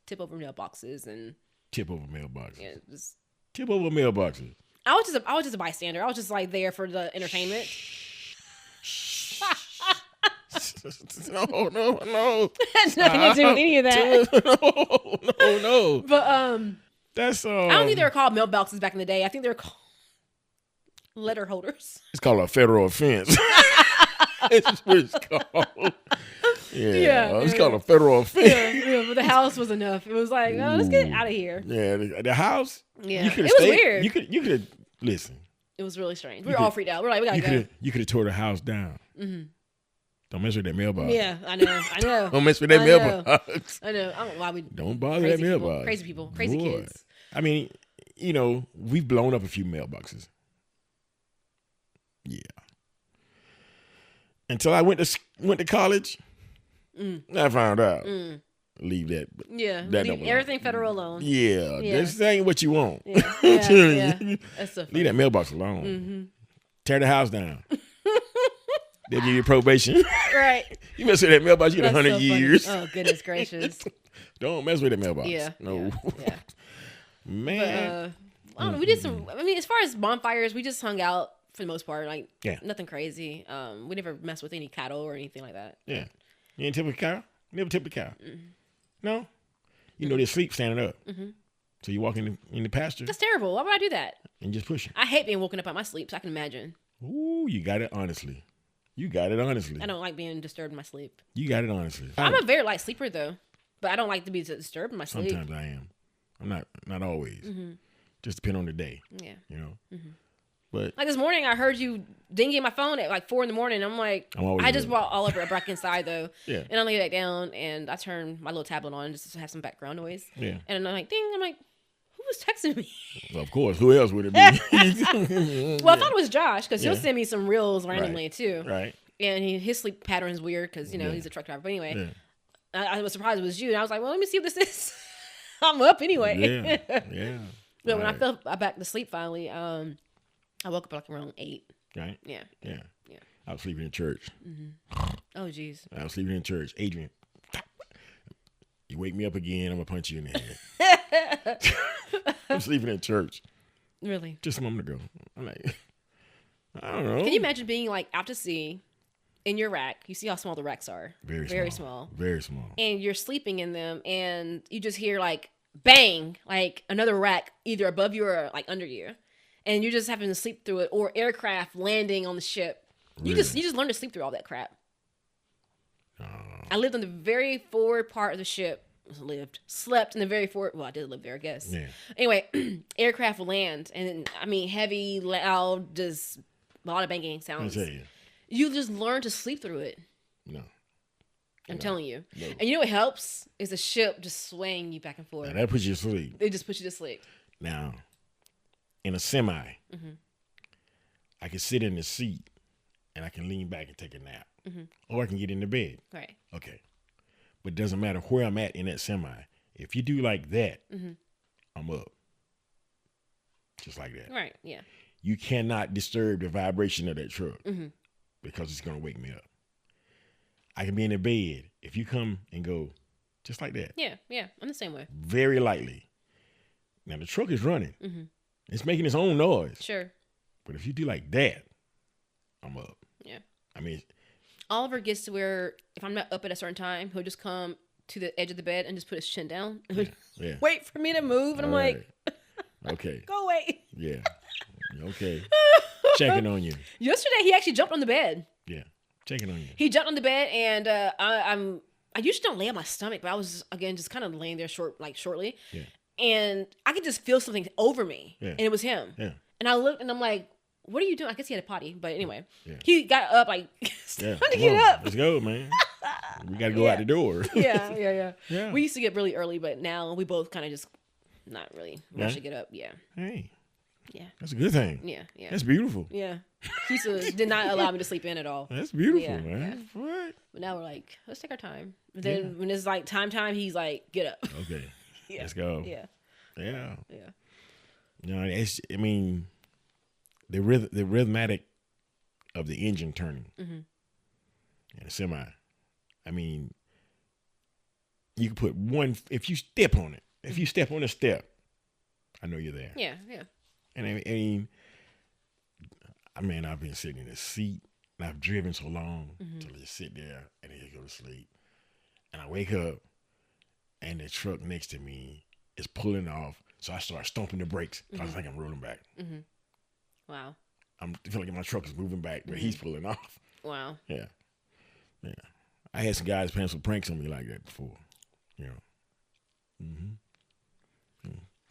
tip over mailboxes and. Tip over mailboxes. Yeah, tip over mailboxes. I was just a bystander. I was just like there for the entertainment. No. That's nothing to do with any of that. No. But that's I don't think they were called mailboxes back in the day. I think they were called letter holders. It's called a federal offense. That's what it's called. Yeah, it's called a federal offense. Yeah, but the house was enough. It was like, no, let's get out of here. Yeah, the house. Yeah, it was weird. You could have listen. It was really strange. We were all freaked out. We're like, we gotta go. You could have tore the house down. Mm-hmm. Don't mess with that mailbox. Yeah, I know. Don't mess with that mailbox. I know. I don't know why we don't bother that mailbox. Crazy people, crazy kids. I mean, we've blown up a few mailboxes. Yeah. until I went to college. I found out. Leave that. Yeah, that leave everything federal alone. Yeah, this ain't what you want. Yeah. That's so funny. Leave that mailbox alone. Tear the house down. They'll give you probation. Right. You mess with that mailbox, you get 100 so years. Oh, goodness gracious. Don't mess with that mailbox. Yeah. No. Yeah. Man. But, I don't know. We did some. I mean, as far as bonfires, we just hung out for the most part. Like, nothing crazy. We never messed with any cattle or anything like that. Yeah. You ain't tip a cow? Never tip a cow. No. You know they sleep standing up. So you walk in the pasture. That's terrible. Why would I do that? And just push it. I hate being woken up out my sleep, so I can imagine. Ooh, you got it honestly. You got it honestly. I don't like being disturbed in my sleep. You got it honestly. I'm a very light sleeper though, but I don't like to be disturbed in my sleep. Sometimes I am. I'm not always. Just depend on the day. Yeah. You know. But like this morning, I heard you dinging my phone at like 4 a.m. I'm like, I just brought all over back inside though. Yeah. And I laid back down and I turned my little tablet on just to have some background noise. Yeah. And I'm like, ding. I'm like, who was texting me? Well, of course. Who else would it be? Well, I thought it was Josh because he'll send me some reels randomly too. Right. And his sleep pattern is weird because, you know, he's a truck driver. But anyway, I was surprised it was you. And I was like, well, let me see what this is. I'm up anyway. Yeah. But when I fell back to sleep finally, I woke up like around 8. Right? Yeah. I was sleeping in church. Oh, jeez. I was sleeping in church. Adrian, you wake me up again, I'm going to punch you in the head. I'm sleeping in church. Really? Just a moment ago. I'm like, I don't know. Can you imagine being like out to sea in your rack? You see how small the racks are. Very small. Very small. And you're sleeping in them and you just hear like bang, like another rack either above you or like under you. And you're just having to sleep through it, or aircraft landing on the ship. You just learn to sleep through all that crap. I lived on the very forward part of the ship. Slept in the very forward. Well, I did live there, I guess. Yeah. Anyway, aircraft will land, and I mean, heavy, loud, just a lot of banging sounds. I tell you. You just learn to sleep through it. No. I'm telling you. No. And you know what helps is the ship just swaying you back and forth. Now, that puts you to sleep. It just puts you to sleep. Now, in a semi, I can sit in the seat and I can lean back and take a nap. Or I can get in the bed. Right. Okay. But it doesn't matter where I'm at in that semi. If you do like that, I'm up. Just like that. Right, yeah. You cannot disturb the vibration of that truck because it's going to wake me up. I can be in the bed. If you come and go just like that. Yeah. I'm the same way. Very lightly. Now, the truck is running. It's making its own noise. Sure. But if you do like that, I'm up. Yeah. I mean, Oliver gets to where if I'm not up at a certain time, he'll just come to the edge of the bed and just put his chin down. Yeah. Wait for me to move. And I'm like, okay. Go away. Yeah. Okay. Checking on you. Yesterday, he actually jumped on the bed. Yeah. Checking on you. He jumped on the bed, and I usually don't lay on my stomach, but I was, again, just kind of laying there shortly. Yeah. And I could just feel something over me. Yeah. And it was him. Yeah. And I looked, and I'm like, what are you doing? I guess he had a potty, but anyway. Yeah. He got up, like, Yeah. trying to get up. Let's go, man. We got to go out the door. Yeah. We used to get really early, but now we both kind of just not really rush to get up. Yeah. Hey. Yeah. That's a good thing. Yeah. That's beautiful. Yeah. He did not allow me to sleep in at all. That's beautiful, man. Yeah. What? But now we're like, let's take our time. But then when it's like time, he's like, get up. Okay. Let's go. Yeah. Yeah. Yeah. You know, I mean, the rhythmatic of the engine turning. And a semi. I mean, you can put one, if you step on it, if you step on a step, I know you're there. Yeah. And I mean, I've been sitting in the seat and I've driven so long to just sit there and then go to sleep. And I wake up and the truck next to me is pulling off. So I start stomping the brakes. I think I'm rolling back. Wow. I feel like my truck is moving back, but he's pulling off. Wow. Yeah. I had some guys playing some pranks on me like that before, you know.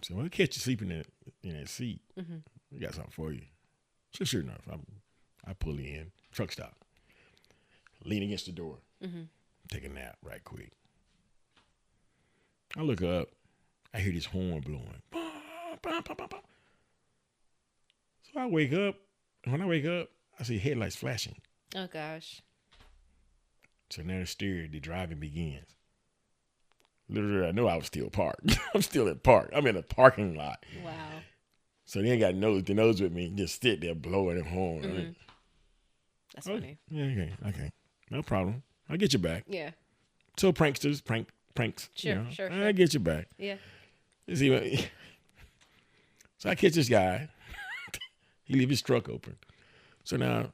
So when I catch you sleeping in that seat, we got something for you. So sure enough, I pull in, truck stop, lean against the door, take a nap right quick. I look up, I hear this horn blowing. So I wake up, and when I wake up, I see headlights flashing. Oh, gosh. So now the driving begins. Literally, I know I was still parked. I'm still in park. I'm in a parking lot. Wow. So they ain't got nose to nose with me. Just sit there blowing a horn. Mm-hmm. Right? That's funny. Yeah, okay. No problem. I'll get you back. Yeah. So pranksters, pranks. Sure, sure. I'll get you back. Yeah. You see what? So I catch this guy. He leave his truck open. So now,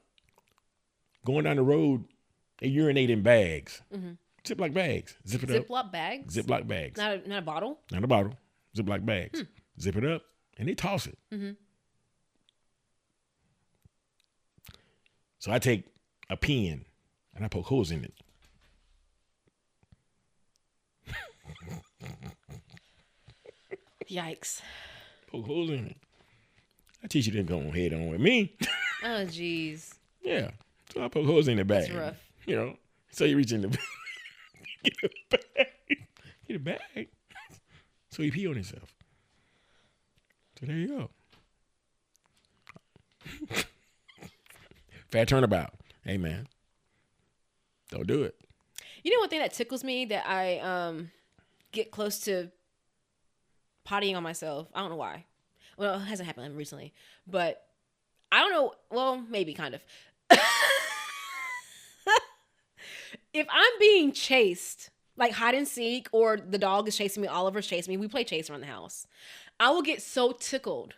going down the road, they urinate in bags. Mm-hmm. Ziploc bags. Zip it up. Ziploc bags? Ziploc bags. Not a bottle? Not a bottle. Ziploc bags. Zip it up, and they toss it. Mm-hmm. So I take a pen, and I poke holes in it. Yikes. Poke holes in it. I teach you to go head on with me. Oh, jeez. Yeah. So I poke holes in the bag. That's rough. You know, so you reach in the bag. Get a bag. Get a bag. So he pee on himself. So there you go. Fat turnabout. Hey, man. Don't do it. You know one thing that tickles me that I get close to pottying on myself? I don't know why. Well, it hasn't happened recently. But I don't know. Well, maybe kind of. If I'm being chased, like hide and seek, or the dog is chasing me, Oliver's chasing me, we play chase around the house, I will get so tickled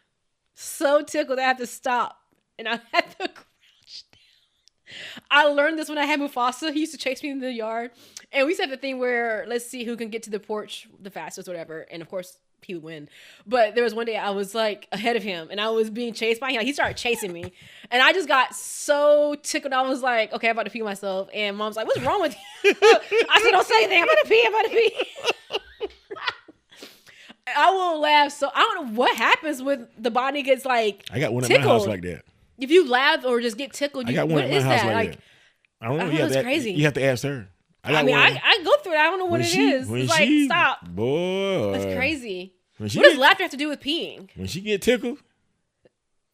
I have to stop. And I have to crouch down. I learned this when I had Mufasa. He used to chase me in the yard. And we used to have the thing where, let's see who can get to the porch the fastest, whatever. And of course, he would win. But there was one day I was like ahead of him and I was being chased by him. Like, he started chasing me. And I just got so tickled. I was like, okay, I'm about to pee myself. And Mom's like, what's wrong with you? I said, don't say anything. I'm about to pee. I will laugh. So I don't know what happens when the body gets like I got one tickled. at my house like that. If you laugh or just get tickled, I got one what at my is house that? like that. I don't know. It's crazy. You have to ask her. I mean, I go through it. I don't know what it is. It's like, stop. Boy. That's crazy. What does laughter have to do with peeing? When she get tickled.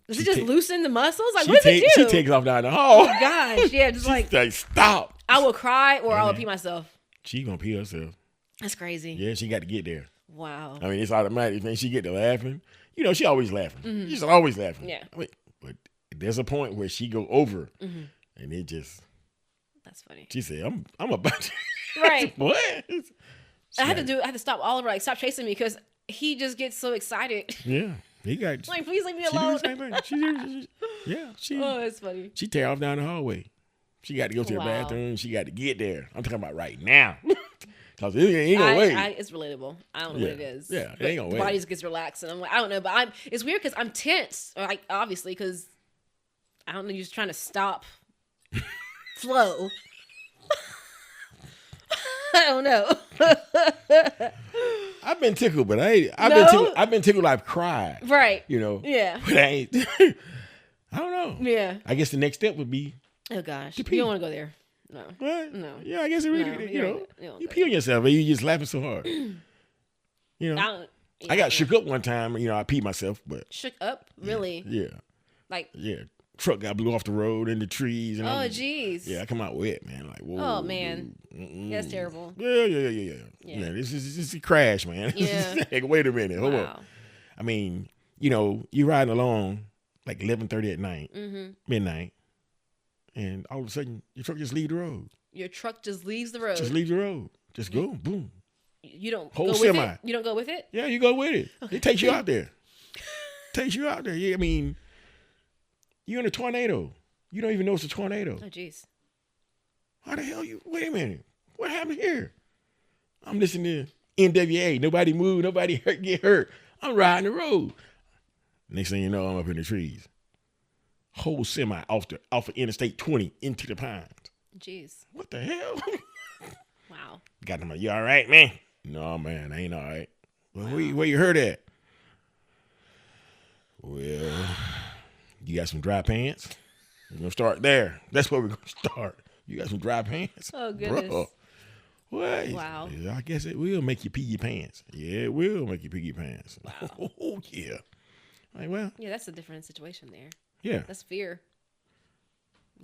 Does it just loosen the muscles? Like, what does it do? She takes off down the hall. Oh, my gosh. Yeah, just like stop. I will cry or I will pee myself. She gonna pee herself. That's crazy. Yeah, she got to get there. Wow. I mean, it's automatic. When she get to laughing, you know, she always laughing. Mm-hmm. She's always laughing. Yeah. I mean, but there's a point where she go over, and it just. That's funny. She said, "I'm about to." Right. What? I had to stop Oliver. Like, stop chasing me because he just gets so excited. Yeah, he got. Like, please leave me alone. She. Oh, it's funny. She tear off down the hallway. She got to go to the bathroom. She got to get there. I'm talking about right now. Cause it ain't gonna wait. It's relatable. I don't know what it is. Yeah, it ain't gonna wait. The body just gets relaxed, and I'm like, I don't know, but it's weird because I'm tense. Like, obviously, because I don't know, you're just trying to stop flow. I don't know. I've been tickled, but I've been tickled. I've cried. Right. You know. Yeah. But I ain't. I don't know. Yeah. I guess the next step would be. Oh gosh, you don't want to go there. No. What? No. Yeah, I guess it really. You pee on yourself, and you just laughing so hard. You know. I got shook up one time. You know, I peed myself, but shook up, really? Yeah. Like. Yeah. Truck got blew off the road in the trees. And jeez. Yeah, I come out wet, man. Like, whoa. Oh, man. That's terrible. Yeah, this is a crash, man. Yeah. Like, wait a minute. Hold on. I mean, you know, you riding along like 11:30 at night, midnight, and all of a sudden, your truck just leave the road. Your truck just leaves the road. Just leave the road. Just go, boom. You don't whole go semi. with it? You don't go with it? Yeah, you go with it. It takes you out there. Yeah, I mean, you're in a tornado. You don't even know it's a tornado. Oh, jeez. How the hell you? Wait a minute. What happened here? I'm listening to NWA. Nobody moved. Nobody get hurt. I'm riding the road. Next thing you know, I'm up in the trees. Whole semi off of Interstate 20 into the pines. Jeez. What the hell? Wow. Got them like, you all right, man? No, man, I ain't all right. Well, where you heard at? Well, you got some dry pants? We're going to start there. That's where we're going to start. You got some dry pants? Oh, goodness. Bro. What? Wow. I guess it will make you pee your pants. Yeah, it will make you pee your pants. Wow. Oh, yeah. Like, well. Yeah, that's a different situation there. Yeah. That's fear.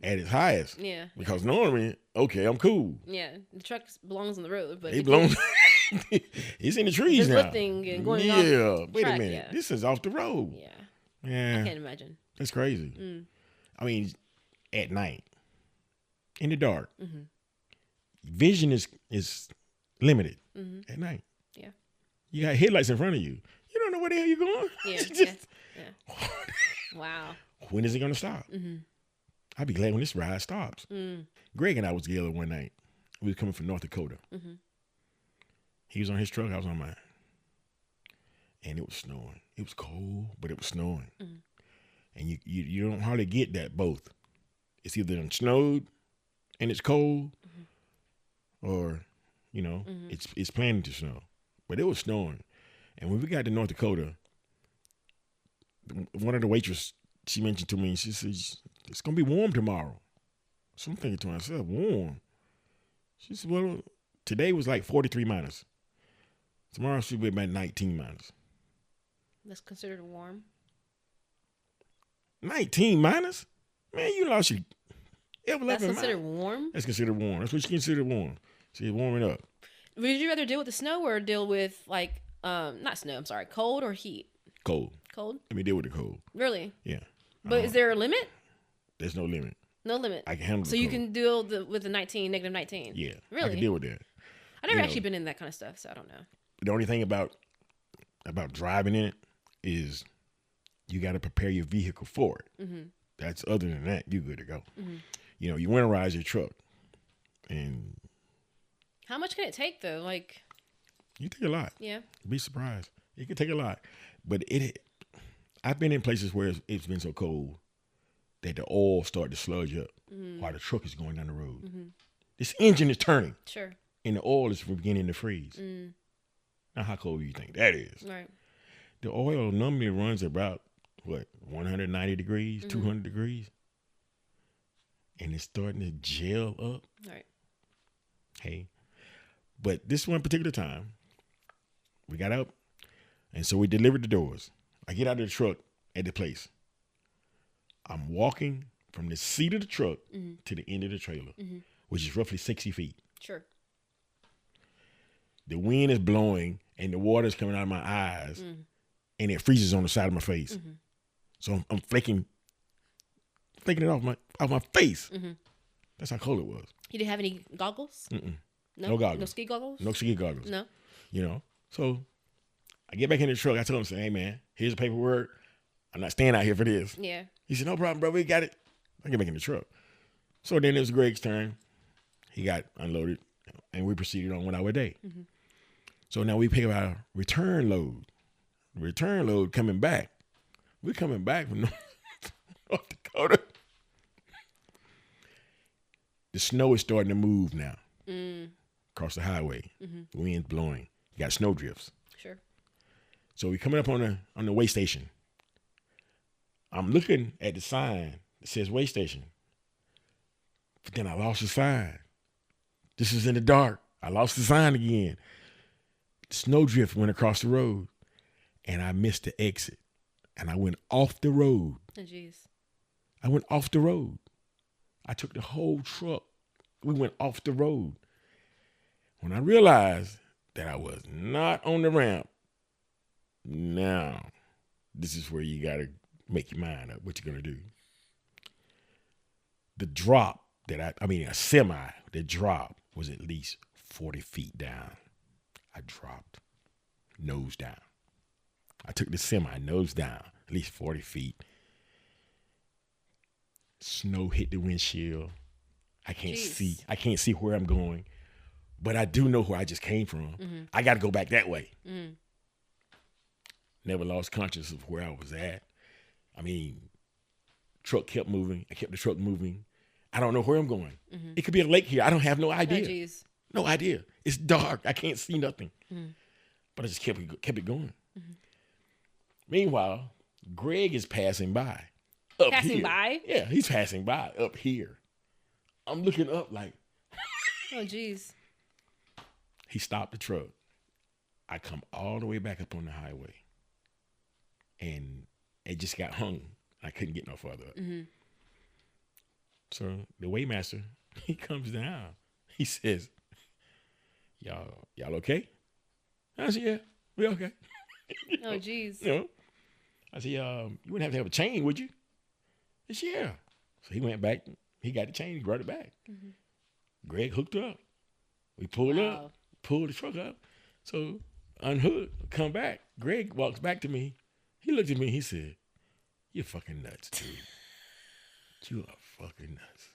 at its highest. Yeah. Because normally, okay, I'm cool. Yeah. The truck belongs on the road, but it belongs. It's in the trees now. Lifting and going off. Wait track, a minute. yeah. This is off the road. Yeah. Yeah. I can't imagine. That's crazy. I mean, at night, in the dark, vision is limited at night. Yeah. You got headlights in front of you. You don't know where the hell you're going. Yeah. Yeah. Wow. When is it going to stop? I'll be glad when this ride stops. Greg and I was together one night. We was coming from North Dakota. He was on his truck. I was on mine. And it was snowing. It was cold, but it was snowing. And you don't hardly get that both. It's either it snowed and it's cold, or, it's planning to snow. But it was snowing. And when we got to North Dakota, one of the waitresses, she mentioned to me, she says, it's going to be warm tomorrow. So I'm thinking to myself, warm? She said, well, today was like 43 minus. Tomorrow should be about 19 minus. That's considered warm. 19 minus? Man, you lost your... That's considered warm? That's considered warm. That's what you consider warm. See, it's warming up. Would you rather deal with the snow or deal with, like, not snow, I'm sorry, cold or heat? Cold. Cold? Let me deal with the cold. Really? Yeah. But is there a limit? There's no limit. No limit. I can handle So you can deal with the negative 19? Yeah. Really? I can deal with that. I've never actually been in that kind of stuff, so I don't know. The only thing about driving in it is you got to prepare your vehicle for it. That's other than that, you're good to go. You winterize your truck. And how much can it take though? Like, you take a lot. Yeah. You'd be surprised. It can take a lot. But I've been in places where it's been so cold that the oil started to sludge up while the truck is going down the road. This engine is turning. Sure. And the oil is beginning to freeze. Now, how cold do you think that is? Right. The oil normally runs about, 190 degrees, 200 degrees? And it's starting to gel up. Right. Hey. But this one particular time, we got up, and so we delivered the doors. I get out of the truck at the place. I'm walking from the seat of the truck to the end of the trailer, which is roughly 60 feet. Sure. The wind is blowing, and the water is coming out of my eyes, and it freezes on the side of my face. So I'm flaking it off my face. That's how cold it was. You didn't have any goggles? No goggles. No ski goggles? No ski goggles. No. So I get back in the truck. I told him, hey, man, here's the paperwork. I'm not staying out here for this. Yeah. He said, no problem, bro. We got it. I get back in the truck. So then it was Greg's turn. He got unloaded, and we proceeded on with our day. So now we pick up our return load. The return load coming back. We're coming back from North Dakota. The snow is starting to move now across the highway. The wind's blowing. You got snow drifts. Sure. So we coming up on the way station. I'm looking at the sign that says way station. But then I lost the sign. This is in the dark. I lost the sign again. Snowdrift went across the road, and I missed the exit. And I went off the road. Oh, jeez. I went off the road. I took the whole truck. We went off the road. When I realized that I was not on the ramp, now this is where you got to make your mind up what you're going to do. The drop a semi, the drop was at least 40 feet down. I dropped nose down. I took the semi nose down, at least 40 feet. Snow hit the windshield. I can't see. I can't see where I'm going, but I do know where I just came from. I got to go back that way. Never lost consciousness of where I was at. I mean, truck kept moving. I kept the truck moving. I don't know where I'm going. It could be a lake here. I don't have no idea. Oh, no idea. It's dark. I can't see nothing. But I just kept it going. Meanwhile, Greg is passing by. Passing by? Yeah, he's passing by up here. I'm looking up like. Oh, jeez. He stopped the truck. I come all the way back up on the highway. And it just got hung. I couldn't get no further up. So the weighmaster, he comes down. He says, y'all okay? I said, yeah, we okay. Oh, jeez. You know, I said, you wouldn't have a chain, would you? He said, yeah. So he went back. He got the chain. He brought it back. Mm-hmm. Greg hooked up. We pulled up, pulled the truck up. So unhooked, come back. Greg walks back to me. He looked at me. He said, "You're fucking nuts, dude. You are fucking nuts."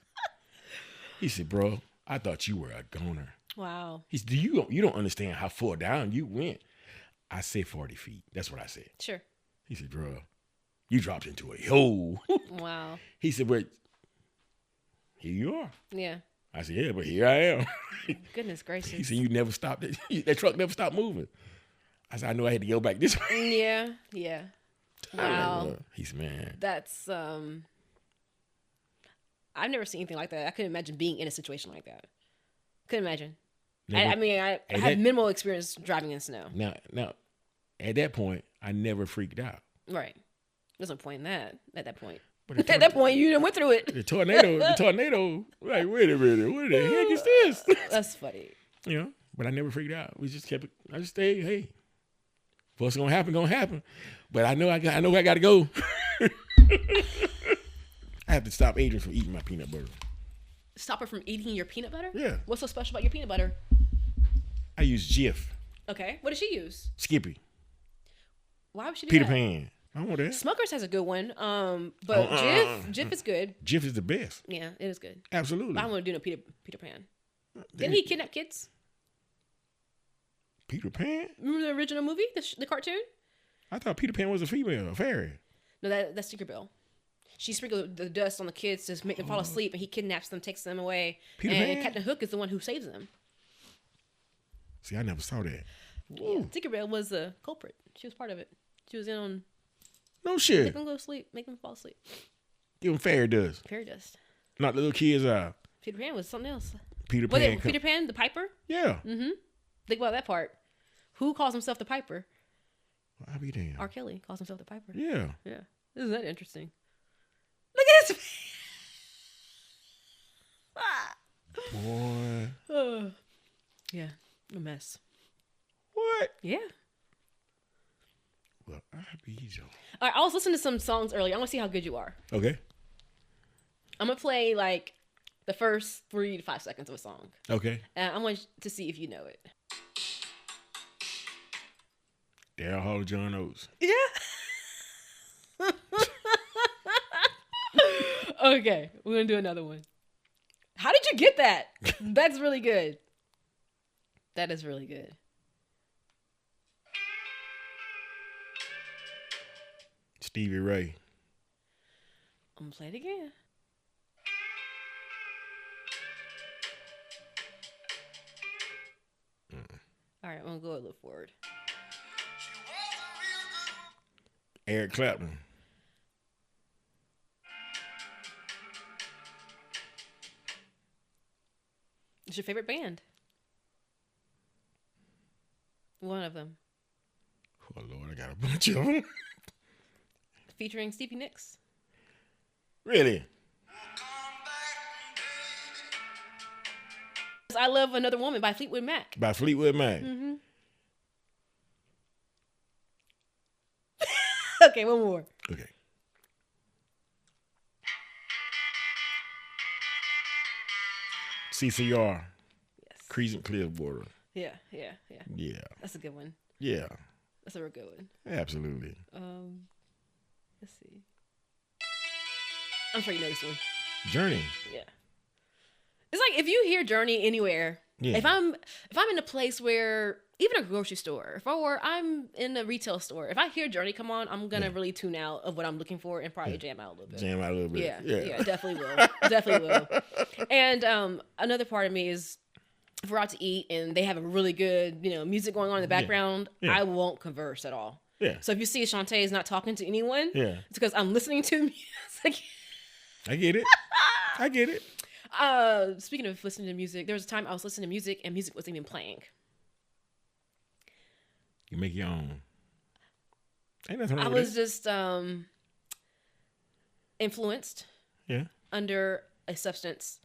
He said, "Bro, I thought you were a goner." Wow. He said, you don't understand how far down you went. I said 40 feet. That's what I said. Sure. He said, "Bro, you dropped into a hole." Wow. He said, "But here you are." Yeah. I said, "Yeah, but here I am." Goodness gracious. He said, "You never stopped it. That truck never stopped moving." I said, "I know I had to go back this way." Yeah. Yeah. Wow. Like, he said, "Man, that's I've never seen anything like that. I couldn't imagine being in a situation like that. Couldn't imagine. I have minimal experience driving in snow. Now, at that point, I never freaked out. Right. There's no point in that at that point. At that point, you done went through it. The tornado, like, wait a minute, what the heck is this? That's funny. You know, but I never freaked out. We just kept it. I just stayed, hey, what's gonna happen. But I know I got to go. I have to stop Adrian from eating my peanut butter. Stop her from eating your peanut butter? Yeah. What's so special about your peanut butter? I use Jif. Okay. What does she use? Skippy. Why would she do Peter that? Pan. I want that. Smuckers has a good one. But Jif is good. Jif is the best. Yeah, it is good. Absolutely. But I don't want to do no Peter Pan. Didn't he kidnap kids? Peter Pan? Remember the original movie, the cartoon? I thought Peter Pan was a female, a fairy. No, that's Tinkerbell. She sprinkled the dust on the kids to make them fall asleep, and he kidnaps them, takes them away. Peter Pan? Captain Hook is the one who saves them. See, I never saw that. Yeah, Tinkerbell was the culprit. She was part of it. She was in on... No shit. Make them go to sleep. Make them fall asleep. Give them fairy dust. Fairy dust. Not the little kids out. Peter Pan was something else. Peter Pan. Peter Pan, the Piper? Yeah. Mm-hmm. Think about that part. Who calls himself the Piper? I'll be damned. R. Kelly calls himself the Piper. Yeah. Yeah. Isn't that interesting? Look at his Boy. Yeah. A mess. What? Yeah. Well, I be so. All right, I was listening to some songs earlier. I want to see how good you are. Okay. I'm going to play like the first 3 to 5 seconds of a song. Okay. And I want to see if you know it. Daryl Hall, John Oates. Yeah. Okay, we're going to do another one. How did you get that? That's really good. That is really good. Stevie Ray. I'm going to play it again. All right, I'm going to go a little forward. Eric Clapton. What's your favorite band? One of them. Oh, Lord, I got a bunch of them. Featuring Stevie Nicks. Really? I Love Another Woman by Fleetwood Mac. By Fleetwood Mac. Mm-hmm. Okay, one more. Okay. CCR. Yes. Crescent Clearwater. Yeah. Yeah. That's a good one. Yeah. That's a real good one. Absolutely. Let's see. I'm sure you know this one. Journey. Yeah. It's like if you hear Journey anywhere, yeah. if I'm in a place where, even a grocery store, or I'm in a retail store, if I hear Journey come on, I'm gonna really tune out of what I'm looking for and probably jam out a little bit. Yeah, definitely will. Definitely will. And another part of me is, if we're out to eat and they have a really good, music going on in the background, I won't converse at all. Yeah. So if you see Chanté is not talking to anyone, it's because I'm listening to music. I get it. I get it. Speaking of listening to music, there was a time I was listening to music and music wasn't even playing. You make your own. Ain't nothing wrong I with was just influenced. Yeah. Under a substance.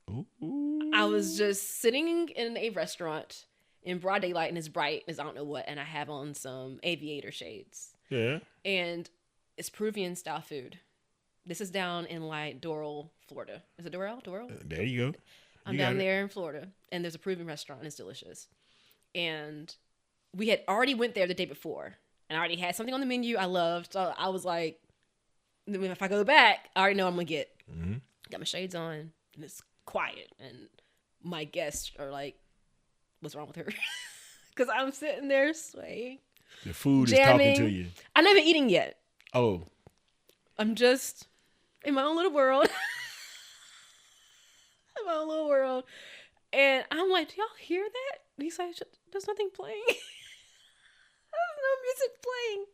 Ooh. I was just sitting in a restaurant in broad daylight and it's bright as I don't know what, and I have on some aviator shades. Yeah. And it's Peruvian style food. This is down in like Doral, Florida. Is it Doral? There you go. I'm down there in Florida, and there's a Peruvian restaurant, and it's delicious. And we had already went there the day before, and I already had something on the menu I loved. So I was like, if I go back, I already know I'm gonna get. Mm-hmm. Got my shades on, and it's quiet, and my guests are like, "What's wrong with her?" Because I'm sitting there swaying. The food jamming. is talking to you. I'm not even eating yet. Oh. I'm just in my own little world. In my own little world. And I'm like, do y'all hear that? And he's like, there's nothing playing. There's no music playing.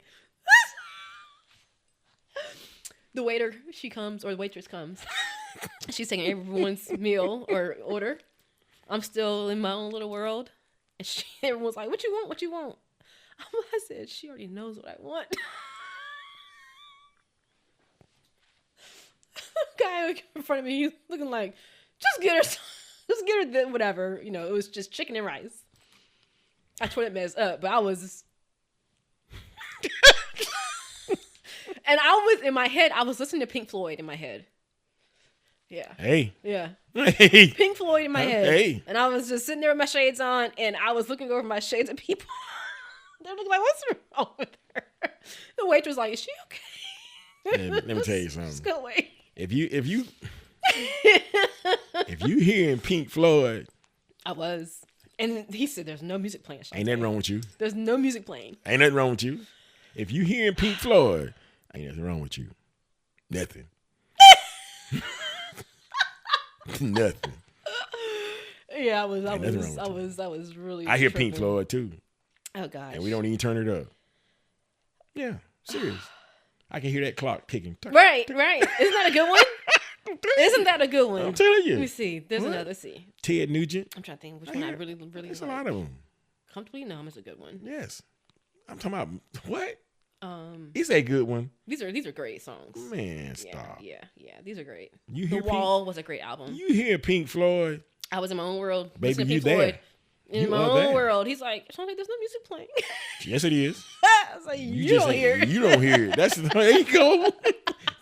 The waiter, she comes, or the waitress comes. She's taking everyone's meal or order. I'm still in my own little world. And everyone's like, what you want? What you want? I said, she already knows what I want. Guy in front of me, he's looking like, just get her whatever. You know, it was just chicken and rice. I tore that mess up, but I was... And I was, in my head, I was listening to Pink Floyd in my head. Yeah. Hey. Yeah. Hey. Pink Floyd in my head. Hey. And I was just sitting there with my shades on, and I was looking over my shades at people. They're looking like, what's wrong with her? The waitress was like, is she okay? Let me tell you something. Just go away. If you hearing Pink Floyd, I was. And he said, there's no music playing. Ain't nothing wrong with you. There's no music playing. Ain't nothing wrong with you. If you hearing Pink Floyd, ain't nothing wrong with you. Nothing. Nothing. Yeah, I was really. I hear tripping. Pink Floyd too. Oh gosh. And we don't even turn it up. Yeah, serious. I can hear that clock ticking. Right. Isn't that a good one? Isn't that a good one? I'm telling you. Let me see. There's another. Let's see. Ted Nugent. I'm trying to think which one I really There's like. a lot of them. Comfortably Numb is a good one. Yes. I'm talking about what? It's a good one. These are great songs. Man, stop. Yeah. These are great. You The hear Wall was a great album. You hear Pink Floyd? I was in my own world. Baby, Pink you Floyd. there. In You my are own there. world. He's like, Chante, there's no music playing. Yes, it is. I was like, you don't hear it. You don't hear it. There you go.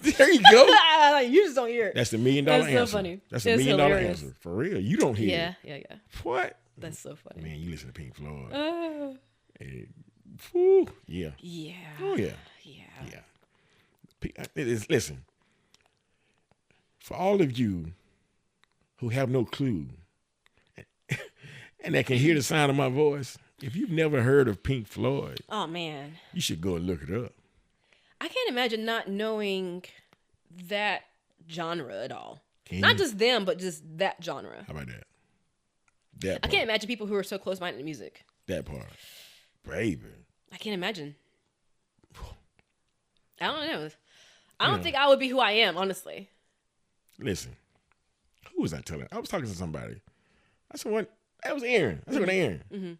There you go. You just don't hear it. That's the $1 million answer. That's so funny. That's the $1 million answer. For real. You don't hear it. Yeah. What? That's so funny. Man, you listen to Pink Floyd. Yeah. Yeah. Oh, yeah. Yeah. Listen, for all of you who have no clue and that can hear the sound of my voice, if you've never heard of Pink Floyd, Oh, man. you should go and look it up. I can't imagine not knowing that genre at all. Can Not you? just them, but just that genre. How about that? That I part. can't imagine people who are so close-minded to music. That part. Baby. I can't imagine. I don't know. I don't think I would be who I am, honestly. Listen. Who was I telling? I was talking to somebody. I said, that was Aaron. I said, with Aaron. Mm-hmm.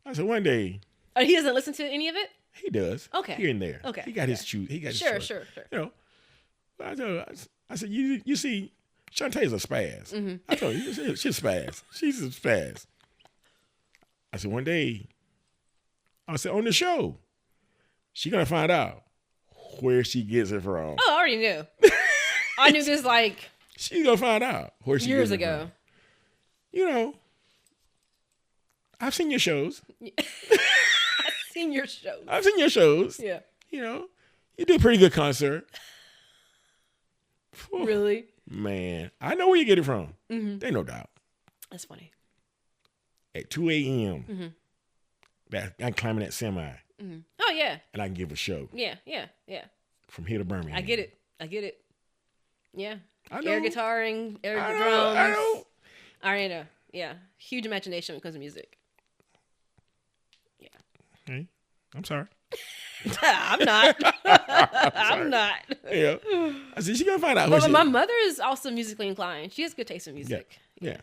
I said, one day. Oh, he doesn't listen to any of it? He does. Okay. Here and there. Okay. He got his choose. He got his choice. Sure. You know. I said, you see, Chanté's a spaz. Mm-hmm. I told you, she's a spaz. She's a spaz. I said, one day, I said, on the show, she gonna find out where she gets it from. Oh, I already knew. I knew this like She's gonna find out where she years gets it ago. from. You know, I've seen your shows. I've seen your shows. Yeah. You know, you do a pretty good concert. Really? Man, I know where you get it from. Mm-hmm. There's no doubt. That's funny. At 2 a.m., I'm climbing that semi. Mm-hmm. Oh, yeah. And I can give a show. Yeah. From here to Birmingham. I get it. Yeah. I know. Air guitaring, air drums. I know. I already know. Yeah. Huge imagination when it comes to music. Yeah. Hey, I'm sorry. I'm not. I'm not. Yeah. I said, she's going to find out. But my mother is also musically inclined. She has good taste in music. Yeah.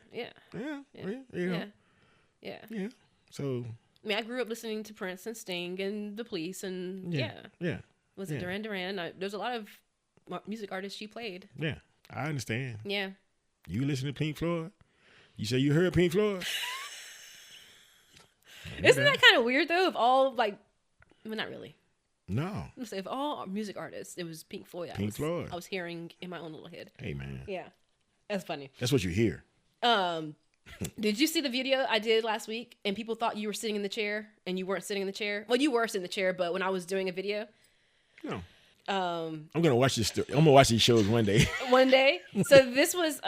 So. I mean, I grew up listening to Prince and Sting and The Police and yeah. Was it Duran Duran? There's a lot of music artists she played. Yeah. I understand. Yeah. You listen to Pink Floyd? You say you heard Pink Floyd? Isn't that kind of weird though? If all like, well, not really. No. Let's say if all music artists, it was Pink Floyd. I was hearing in my own little head. Hey man. Yeah, that's funny. That's what you hear. Did you see the video I did last week? And people thought you were sitting in the chair, and you weren't sitting in the chair. Well, you were sitting in the chair, but when I was doing a video. No. I'm gonna watch this. I'm gonna watch these shows one day. One day. So this was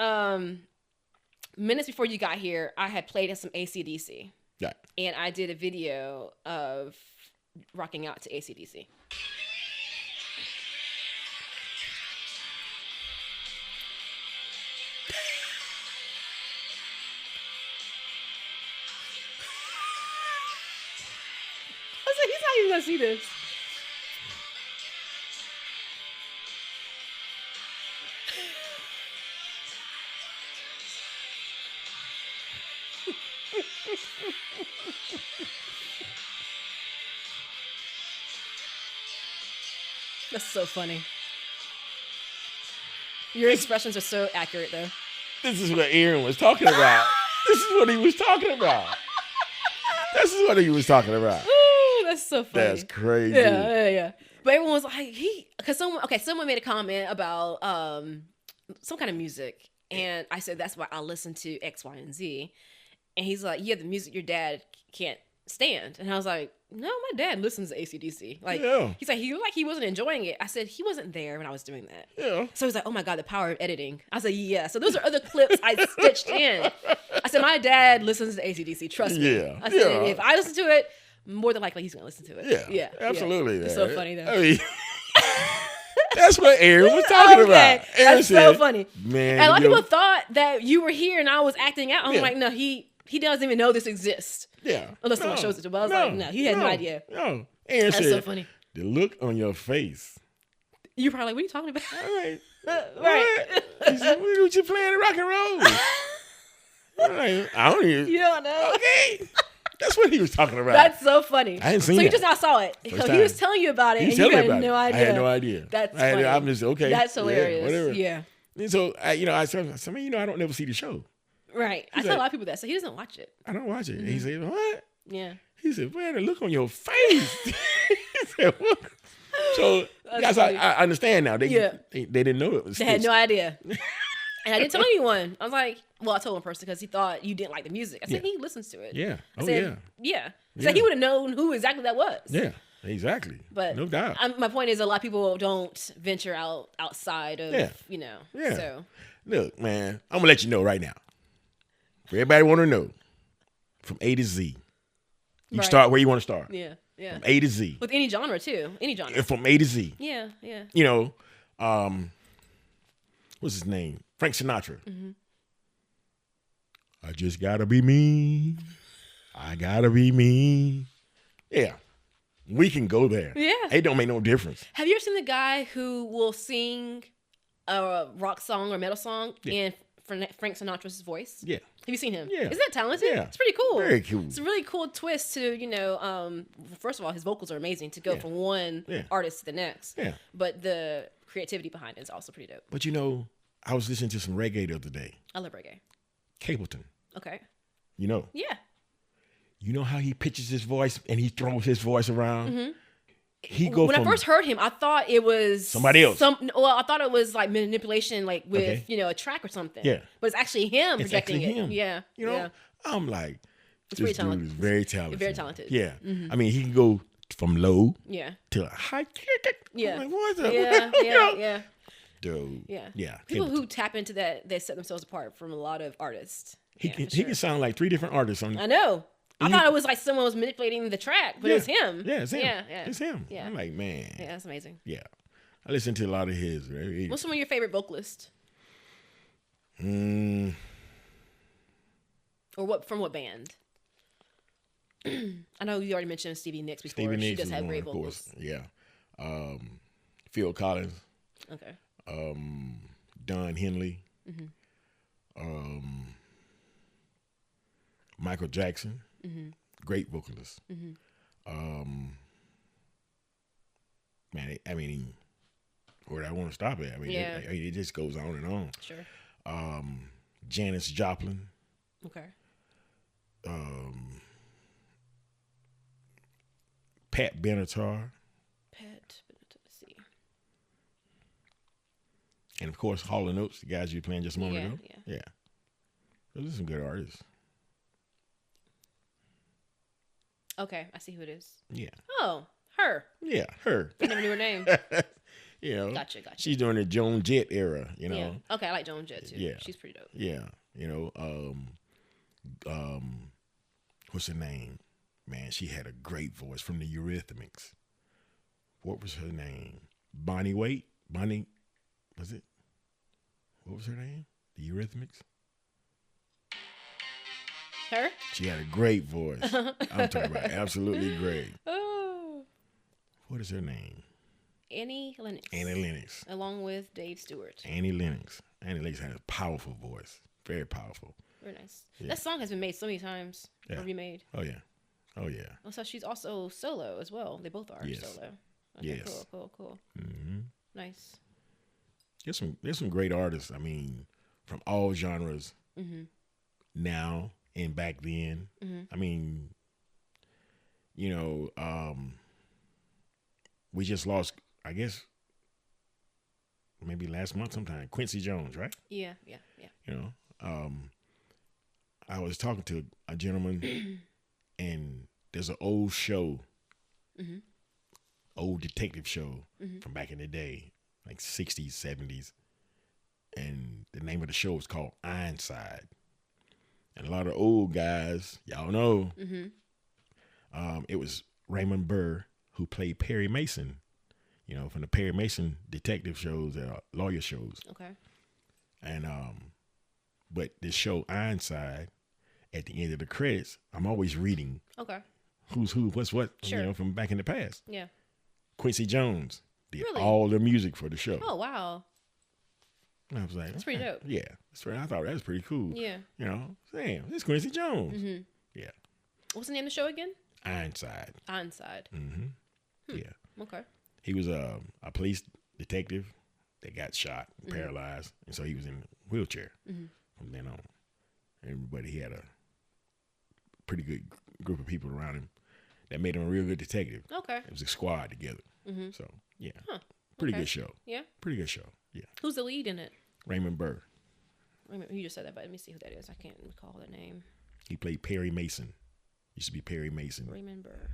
minutes before you got here. I had played some AC/DC. Yeah. And I did a video of rocking out to AC/DC. I was like, he's not even gonna see this. That's so funny. Your expressions are so accurate, though. This is what Aaron was talking about. This is what he was talking about. This is what he was talking about. Ooh, that's so funny. That's crazy. Yeah. But everyone was like, because someone made a comment about some kind of music, and I said that's why I listen to X, Y, and Z, and he's like, yeah, the music your dad can't stand, and I was like, no, my dad listens to AC/DC. Like, he's like, he wasn't enjoying it. I said he wasn't there when I was doing that. Yeah. So he's like, oh my god, the power of editing. I said, yeah. So those are other clips I stitched in. I said, my dad listens to AC/DC. Trust me. Yeah. I said, if I listen to it, more than likely he's gonna listen to it. Yeah. Absolutely. Yeah. It's so funny though. I mean, that's what Aaron was talking about. Aaron that's so funny, man. And a lot of people thought that you were here and I was acting out. I'm like, no, he doesn't even know this exists. Yeah. Unless someone shows it to him. But I was like, no, he had no idea. No. Aaron said, so funny. The look on your face. You're probably like, what are you talking about? All right. Right. He said, what you playing rock and roll? I'm like, I don't even. You don't know. Okay. That's what he was talking about. That's so funny. I didn't see it. So you just now saw it. He was telling you about it, and you had no idea. I had no idea. That's funny. I'm just, okay. That's hilarious. Whatever. Yeah. And so, I said, I don't never see the show. Right. I tell a lot of people that. So he doesn't watch it. I don't watch it. Mm-hmm. He said, what? Yeah. He said, man, the look on your face. He said, what? So I understand now. They didn't know it was They had no idea. And I didn't tell anyone. I was like, well, I told one person because he thought you didn't like the music. I said, he listens to it. Yeah. I said, yeah. So he would have known who exactly that was. Yeah, exactly. But no doubt. My point is a lot of people don't venture outside of, Yeah. So. Look, man, I'm going to let you know right now. Everybody want to know from A to Z. You start where you want to start. Yeah. From A to Z. With any genre, too. Any genre. From A to Z. Yeah. What's his name? Frank Sinatra. Mm-hmm. I just gotta be me. I gotta be me. Yeah. We can go there. Yeah. It don't make no difference. Have you ever seen the guy who will sing a rock song or metal song in Frank Sinatra's voice? Yeah. Have you seen him? Yeah. Isn't that talented? Yeah. It's pretty cool. Very cool. It's a really cool twist to, first of all, his vocals are amazing to go from one artist to the next. Yeah. But the creativity behind it is also pretty dope. But I was listening to some reggae the other day. I love reggae. Capleton. Okay. You know? Yeah. You know how he pitches his voice and he throws his voice around? Mm-hmm. When I first heard him, I thought it was somebody else. I thought it was like manipulation, like with a track or something. Yeah, but it's actually him projecting it. Him. Yeah, I'm like, it's this dude is very talented. Very talented. Yeah, I mean, he can go from low, to a high. Yeah, I'm like, what the? Yeah. Dude. Yeah. People who tap into that, they set themselves apart from a lot of artists. He can sound like 3 different artists on. I know. I thought it was like someone was manipulating the track, but it was him. Yeah, it's him. Yeah. It's him. Yeah. I'm like, man. Yeah, that's amazing. Yeah. I listen to a lot of his. Right? What's some of your favorite vocalists? Or from what band? I know you already mentioned Stevie Nicks before. Stevie Nicks, she does have great vocals. Of course. Yeah. Phil Collins. Okay. Don Henley. Michael Jackson. Great vocalist. Man, I mean, where I want to stop it. I mean, it just goes on and on. Sure. Janis Joplin. Okay. Pat Benatar. Let's see. And of course, Hall & Oates, the guys you were playing just a moment ago. Yeah. Those are some good artists. Okay, I see who it is. Yeah. Oh, her. Yeah, her. I never knew her name. You know. Gotcha. She's during the Joan Jett era, you know. Yeah. Okay, I like Joan Jett too. Yeah. She's pretty dope. Yeah. You know, what's her name? Man, she had a great voice from the Eurythmics. What was her name? Bonnie Wait? Bonnie, was it? What was her name? The Eurythmics? Her? She had a great voice. I'm talking about absolutely great. Oh. What is her name? Annie Lennox. Annie Lennox. Along with Dave Stewart. Annie Lennox. Annie Lennox had a powerful voice. Very powerful. Very nice. Yeah. That song has been made so many times. Yeah. Or remade. Oh, yeah. Oh, yeah. Oh, so she's also solo as well. They both are solo. Okay, yes. Cool. Mm-hmm. Nice. There's some great artists. I mean, from all genres. Mm-hmm. Now and back then. Mm-hmm. I mean, you know, we just lost, I guess, maybe last month sometime, Quincy Jones, right? Yeah. You know, I was talking to a gentleman, and there's an old show, old detective show from back in the day, like 60s, 70s, and the name of the show was called Ironside. And a lot of old guys, y'all know, it was Raymond Burr who played Perry Mason, you know, from the Perry Mason detective shows, lawyer shows. Okay. And but this show Ironside, at the end of the credits, I'm always reading. Okay. Who's who, what's what, sure. You know, from back in the past. Yeah. Quincy Jones did really? all the music for the show. Oh wow. And I was like, that's pretty dope. Yeah, that's right. I thought that was pretty cool. Yeah. You know, damn, it's Quincy Jones. Mm-hmm. Yeah. What's the name of the show again? Ironside. Mm-hmm. Yeah. Okay. He was a police detective that got shot, and paralyzed, and so he was in a wheelchair from then on. But he had a pretty good group of people around him that made him a real good detective. Okay. It was a squad together. So yeah, Pretty good show. Yeah. Pretty good show. Yeah. Who's the lead in it? Raymond Burr. You just said that, but let me see who that is. I can't recall the name. He played Perry Mason. Used to be Perry Mason. Raymond Burr.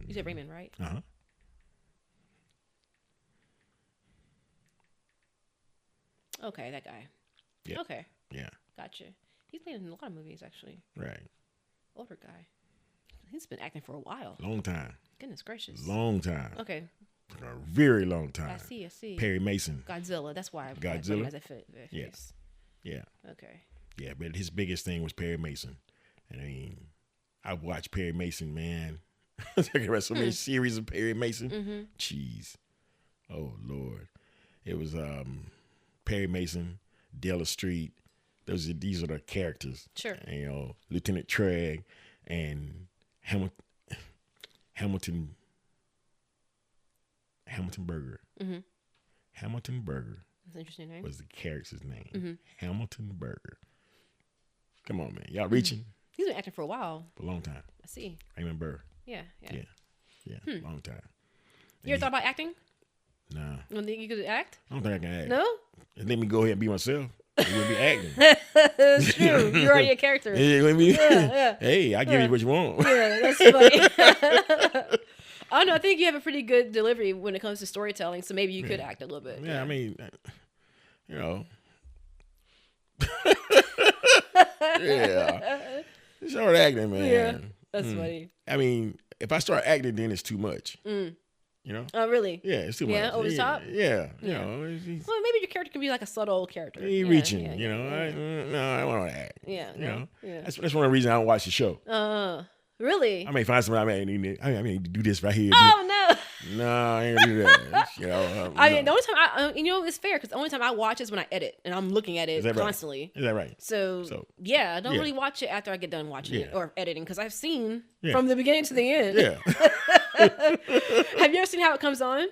You said Raymond, right? Uh-huh. Okay, that guy. Yeah. Okay. Yeah. Gotcha. He's been in a lot of movies, actually. Right. Older guy. He's been acting for a while. Long time. Goodness gracious. Long time. Okay. For a very long time. I see. Perry Mason. Godzilla. That's why I Godzilla. recognize that face. Yeah. Okay. Yeah, but his biggest thing was Perry Mason. And I mean, I watched Perry Mason, man. I was talking about so many series of Perry Mason. Jeez. Oh, Lord. It was Perry Mason, Della Street. These are the characters. Sure. And, you know, Lieutenant Trigg and Hamilton Burger. Hamilton Burger. That's an interesting name. Was the character's name. Hamilton Burger. Come on, man. Y'all reaching? He's been acting for a while. For a long time. I see. Raymond Burr. Yeah. Long time. You ever thought about acting? Nah. You don't think you could act? I don't think I can act. No? Let me go ahead and be myself. It would be acting. It's true. You're already a character. Yeah. Hey, I give you what you want. Yeah, that's funny. I don't know. I think you have a pretty good delivery when it comes to storytelling, so maybe you could act a little bit. Yeah, I mean, you know. Yeah. Start acting, man. Yeah, that's funny. I mean, if I start acting, then it's too much. You know? Oh, really? Yeah, it's too much. Yeah, over the top? Yeah, you know. Well, maybe your character can be like a subtle character. He reaching, you know. I don't want to act. Yeah. You know? Yeah. That's one of the reasons I don't watch the show. Really? I may find somebody, I mean, do this right here. Oh, no. No, I ain't gonna do that. You know, I mean, the only time it's fair because the only time I watch is when I edit and I'm looking at it constantly. Is that right? So yeah, I don't really watch it after I get done watching it or editing because I've seen from the beginning to the end. Yeah. Have you ever seen how it comes on?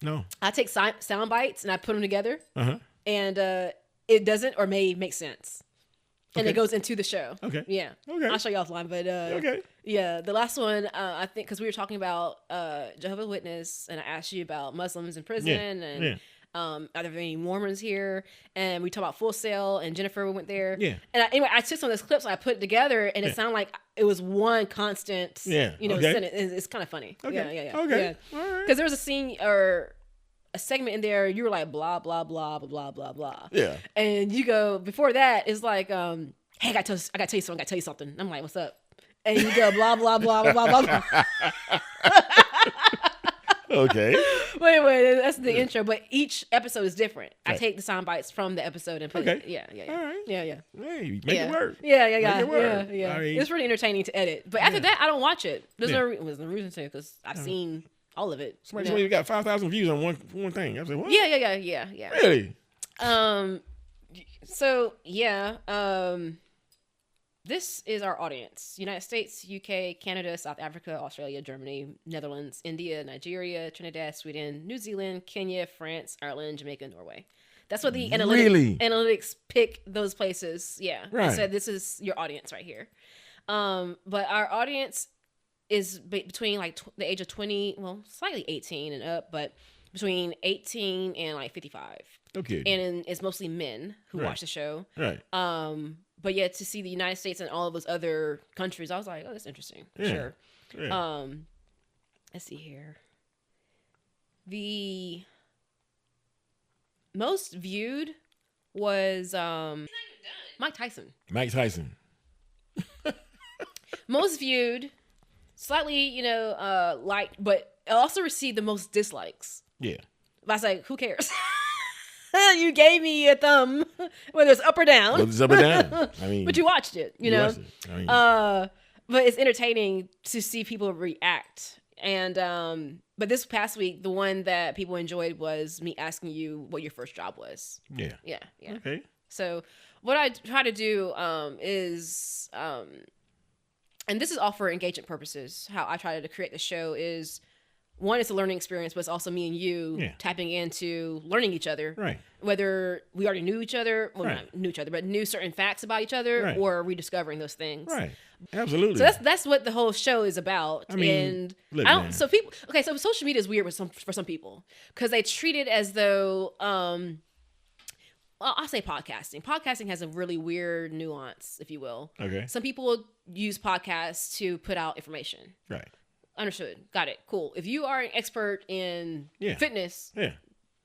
No. I take sound bites and I put them together, and it doesn't or may make sense. And it goes into the show. Okay. Yeah. Okay. I'll show you offline, but okay. Yeah, the last one I think because we were talking about Jehovah's Witness, and I asked you about Muslims in prison and are there any Mormons here? And we talked about Full Sail, and Jennifer went there. Yeah. And anyway, I took some of those clips and I put it together, and it sounded like it was one constant. Sentence. It's kind of funny. Okay. Yeah. Okay. All right. Because there was a scene or a segment in there, you were like blah blah blah blah blah blah. Yeah. And you go before that is like, hey, I gotta tell you something. I'm like, what's up? And you go blah blah blah blah blah blah. Okay. Wait, that's the intro. But each episode is different. Right. I take the sound bites from the episode and put it. Yeah. All right. Yeah. Hey, make it work. Yeah. Yeah. I mean, it's pretty entertaining to edit. But after that, I don't watch it. There's no reason to, because I've seen all of it. Somebody you got 5,000 views on one thing. I said, what? Yeah. Really? So yeah. This is our audience: United States, UK, Canada, South Africa, Australia, Germany, Netherlands, India, Nigeria, Trinidad, Sweden, New Zealand, Kenya, France, Ireland, Jamaica, Norway. That's what the analytics pick those places. Yeah. Right. So this is your audience right here. But our audience is between like the age of 20, well, slightly 18 and up, but between 18 and like 55. Okay. And it's mostly men who watch the show. Right. But yeah, to see the United States and all of those other countries, I was like, oh, that's interesting. Yeah. Sure. Yeah. Let's see here. The most viewed was Mike Tyson. Most viewed, slightly, liked, but it also received the most dislikes. Yeah. I was like, who cares? You gave me a thumb, whether it's up or down. Whether it's up or down. I mean, but you watched it, you know. Watched it. I mean, but it's entertaining to see people react. And but this past week, the one that people enjoyed was me asking you what your first job was. Yeah. Okay. So what I try to do is, and this is all for engagement purposes. How I try to create the show is, one, it's a learning experience, but it's also me and you tapping into learning each other. Right. Whether we already knew each other, not knew each other, but knew certain facts about each other, or rediscovering those things. Right. Absolutely. So that's what the whole show is about. I mean, and so people, so social media is weird for some people because they treat it as though, well, I'll say podcasting. Podcasting has a really weird nuance, if you will. Okay. Some people will use podcasts to put out information. Right. Understood. Got it. Cool. If you are an expert in fitness,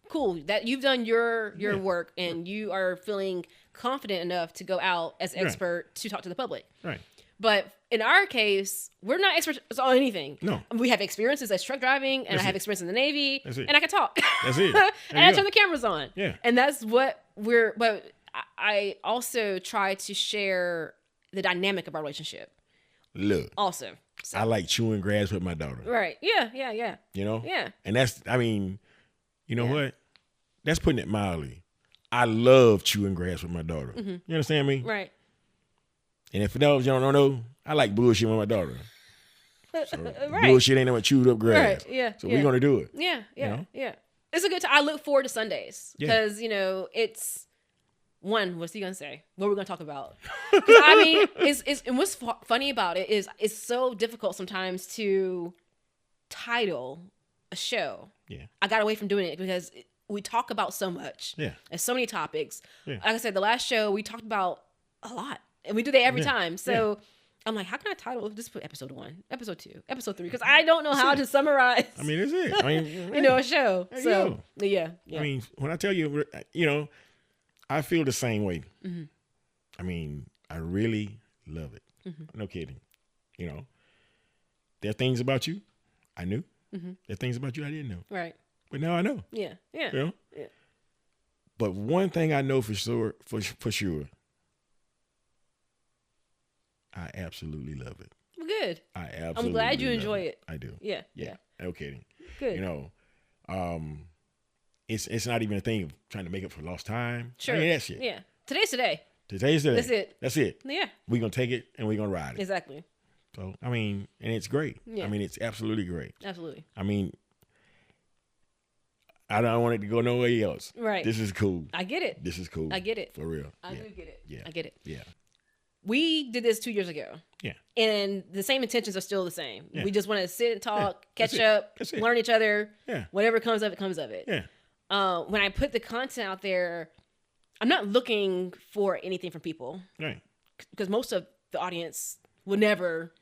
cool. That you've done your work and you are feeling confident enough to go out as an expert to talk to the public. Right. But in our case, we're not experts on anything. No. We have experiences as truck driving, and I have experience in the Navy, and I can talk. That's it. And I turn the cameras on. Yeah. And that's what but I also try to share the dynamic of our relationship. Look. Also. So. I like chewing grass with my daughter. Right. Yeah. You know? Yeah. And that's, I mean, you know what? That's putting it mildly. I love chewing grass with my daughter. Mm-hmm. You understand me? Right. And if you don't know, I like bullshit with my daughter. So bullshit ain't no chewed up grass. Right. Yeah. So we're going to do it. Yeah. You know? Yeah. It's a good time. I look forward to Sundays because, it's... One, what's he gonna say? What we're gonna talk about? I mean, and what's funny about it is it's so difficult sometimes to title a show. Yeah, I got away from doing it because we talk about so much. Yeah, and so many topics. Yeah. Like I said, the last show we talked about a lot, and we do that every time. So I'm like, how can I title? Just put episode 1, episode 2, episode 3, because I don't know how to summarize. I mean, that's it. I mean, a show. So yeah. I mean, when I tell you, I feel the same way. Mm-hmm. I mean, I really love it. Mm-hmm. No kidding. There are things about you I knew. Mm-hmm. There are things about you I didn't know. Right. But now I know. Yeah. Yeah. But one thing I know for sure, I absolutely love it. Good. I absolutely. I'm glad you enjoy it. I do. Yeah. No kidding. Good. It's not even a thing of trying to make up for lost time. Sure. I mean, that shit. Yeah. Today's today. Today's today. That's it. That's it. Yeah. We're going to take it and we're going to ride it. Exactly. So, I mean, and it's great. Yeah. I mean, it's absolutely great. Absolutely. I mean, I don't want it to go nowhere else. Right. This is cool. I get it. This is cool. I get it. For real. I do get it. Yeah. I get it. Yeah. We did this 2 years ago. Yeah. And the same intentions are still the same. Yeah. We just want to sit and talk, catch That's up, That's it. learn each other. Yeah. Whatever comes of it, comes of it. Yeah. When I put the content out there, I'm not looking for anything from people. Right. Because most of the audience will never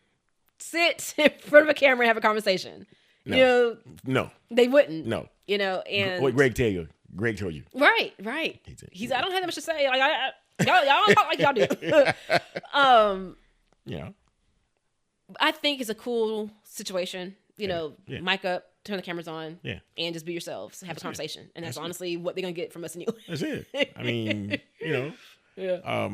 sit in front of a camera and have a conversation. No. You know, No. they wouldn't. No. You know, and What Greg tell you? Greg told you. Right. He's I don't have that much to say. Like y'all don't talk like y'all do. Yeah. I think it's a cool situation. You know, Yeah. mic up, turn the cameras on, Yeah. and just be yourselves, have a conversation, and that's it. honestly what they're gonna get from us anyway. That's it. I mean, you know. Yeah.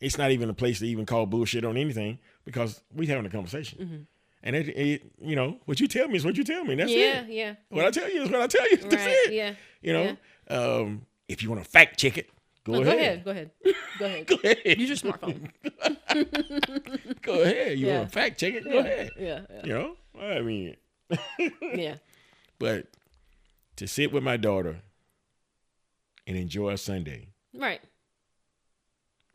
It's not even a place to even call bullshit on anything because we having a conversation. Mm-hmm. And it, you know, what you tell me is what you tell me. That's it. Yeah. What I tell you is what I tell you. That's Right. it. Yeah. You know, if you want to fact check it, go ahead. Go ahead. Go ahead. Use your smartphone. Go ahead. You want to fact check it? Go ahead. Yeah. You know, I mean, Yeah. but to sit with my daughter and enjoy a Sunday, Right.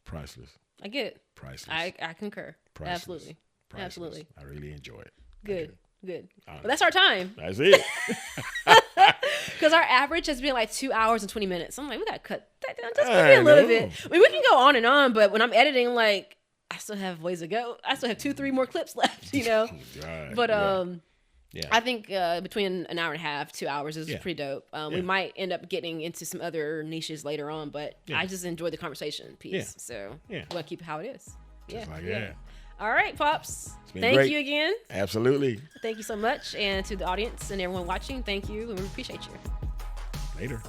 priceless. I get it. Priceless. I concur. Priceless. Absolutely. Priceless. Absolutely. I really enjoy it. Good. Well, that's our time. That's it. Because our average has been like 2 hours and 20 minutes. I'm like, we got to cut that down just maybe a little bit. I mean, we can go on and on, but when I'm editing, like, I still have ways to go. I still have 2-3 more clips left, you know? God, But yeah. I think between an hour and a half, 2 hours is pretty dope. We might end up getting into some other niches later on, but I just enjoy the conversation piece. Yeah. So Yeah. we'll keep it how it is. Just like that. All right, Pops. been Thank great. you again. Absolutely. Thank you so much. And to the audience and everyone watching, thank you. And we appreciate you. Later.